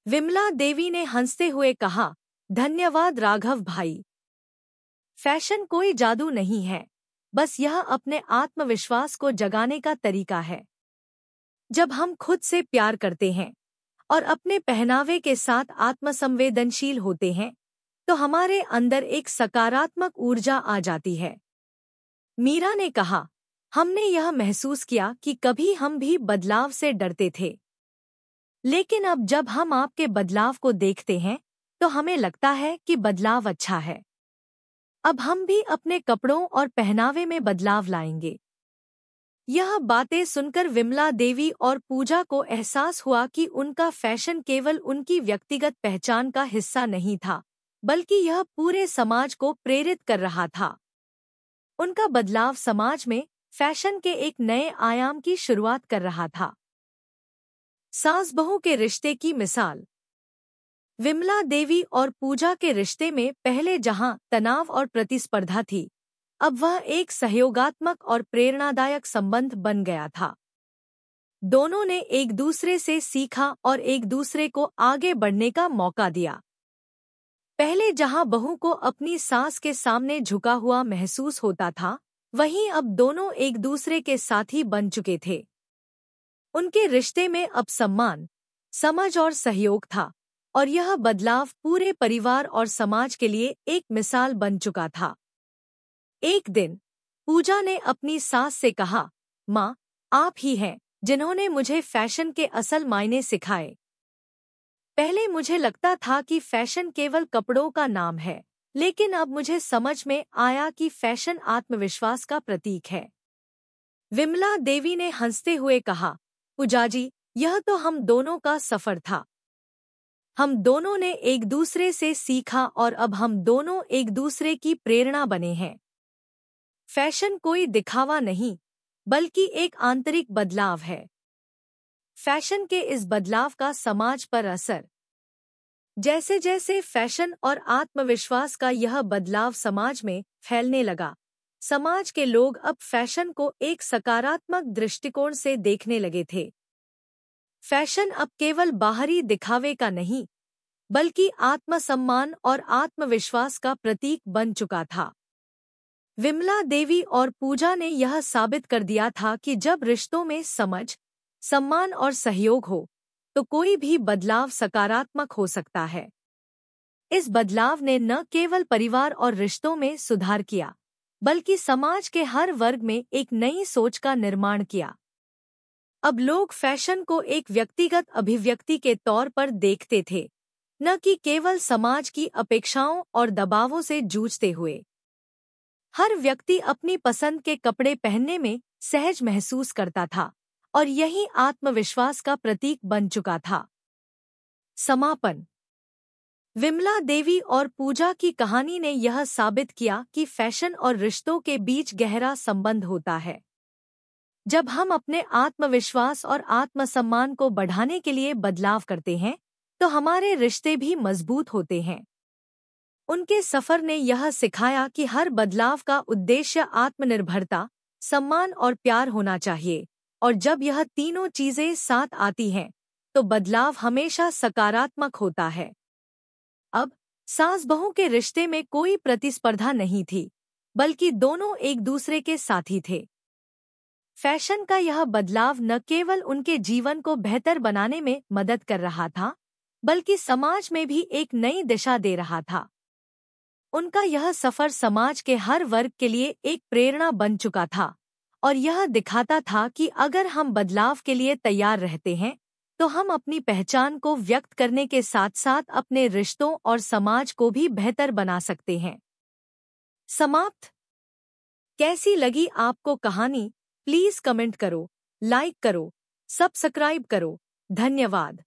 Speaker 1: विमला देवी ने हंसते हुए कहा, धन्यवाद राघव भाई। फैशन कोई जादू नहीं है, बस यह अपने आत्मविश्वास को जगाने का तरीका है। जब हम खुद से प्यार करते हैं और अपने पहनावे के साथ आत्मसंवेदनशील होते हैं, तो हमारे अंदर एक सकारात्मक ऊर्जा आ जाती है। मीरा ने कहा, हमने यह महसूस किया कि कभी हम भी बदलाव से डरते थे, लेकिन अब जब हम आपके बदलाव को देखते हैं, तो हमें लगता है कि बदलाव अच्छा है। अब हम भी अपने कपड़ों और पहनावे में बदलाव लाएंगे। यह बातें सुनकर विमला देवी और पूजा को एहसास हुआ कि उनका फैशन केवल उनकी व्यक्तिगत पहचान का हिस्सा नहीं था, बल्कि यह पूरे समाज को प्रेरित कर रहा था। उनका बदलाव समाज में फैशन के एक नए आयाम की शुरुआत कर रहा था। सास बहू के रिश्ते की मिसाल। विमला देवी और पूजा के रिश्ते में पहले जहां तनाव और प्रतिस्पर्धा थी, अब वह एक सहयोगात्मक और प्रेरणादायक संबंध बन गया था। दोनों ने एक दूसरे से सीखा और एक दूसरे को आगे बढ़ने का मौका दिया। पहले जहां बहू को अपनी सास के सामने झुका हुआ महसूस होता था, वहीं अब दोनों एक दूसरे के साथी बन चुके थे। उनके रिश्ते में अब सम्मान, समझ और सहयोग था, और यह बदलाव पूरे परिवार और समाज के लिए एक मिसाल बन चुका था। एक दिन पूजा ने अपनी सास से कहा, माँ, आप ही हैं जिन्होंने मुझे फैशन के असल मायने सिखाए। पहले मुझे लगता था कि फैशन केवल कपड़ों का नाम है, लेकिन अब मुझे समझ में आया कि फैशन आत्मविश्वास का प्रतीक है। विमला देवी ने हंसते हुए कहा, पूजा जी, यह तो हम दोनों का सफर था। हम दोनों ने एक दूसरे से सीखा और अब हम दोनों एक दूसरे की प्रेरणा बने हैं। फैशन कोई दिखावा नहीं, बल्कि एक आंतरिक बदलाव है। फैशन के इस बदलाव का समाज पर असर। जैसे जैसे फैशन और आत्मविश्वास का यह बदलाव समाज में फैलने लगा, समाज के लोग अब फैशन को एक सकारात्मक दृष्टिकोण से देखने लगे थे। फैशन अब केवल बाहरी दिखावे का नहीं, बल्कि आत्मसम्मान और आत्मविश्वास का प्रतीक बन चुका था। विमला देवी और पूजा ने यह साबित कर दिया था कि जब रिश्तों में समझ, सम्मान और सहयोग हो, तो कोई भी बदलाव सकारात्मक हो सकता है। इस बदलाव ने न केवल परिवार और रिश्तों में सुधार किया, बल्कि समाज के हर वर्ग में एक नई सोच का निर्माण किया। अब लोग फैशन को एक व्यक्तिगत अभिव्यक्ति के तौर पर देखते थे, न कि केवल समाज की अपेक्षाओं और दबावों से जूझते हुए। हर व्यक्ति अपनी पसंद के कपड़े पहनने में सहज महसूस करता था, और यही आत्मविश्वास का प्रतीक बन चुका था। समापन। विमला देवी और पूजा की कहानी ने यह साबित किया कि फैशन और रिश्तों के बीच गहरा संबंध होता है। जब हम अपने आत्मविश्वास और आत्मसम्मान को बढ़ाने के लिए बदलाव करते हैं, तो हमारे रिश्ते भी मजबूत होते हैं। उनके सफर ने यह सिखाया कि हर बदलाव का उद्देश्य आत्मनिर्भरता, सम्मान और प्यार होना चाहिए, और जब यह तीनों चीजें साथ आती हैं, तो बदलाव हमेशा सकारात्मक होता है। अब सास-बहू के रिश्ते में कोई प्रतिस्पर्धा नहीं थी, बल्कि दोनों एक दूसरे के साथी थे। फैशन का यह बदलाव न केवल उनके जीवन को बेहतर बनाने में मदद कर रहा था, बल्कि समाज में भी एक नई दिशा दे रहा था। उनका यह सफर समाज के हर वर्ग के लिए एक प्रेरणा बन चुका था, और यह दिखाता था कि अगर हम बदलाव के लिए तैयार रहते हैं, तो हम अपनी पहचान को व्यक्त करने के साथ साथ अपने रिश्तों और समाज को भी बेहतर बना सकते हैं। समाप्त। कैसी लगी आपको कहानी? प्लीज कमेंट करो, लाइक करो, सब्सक्राइब करो। धन्यवाद।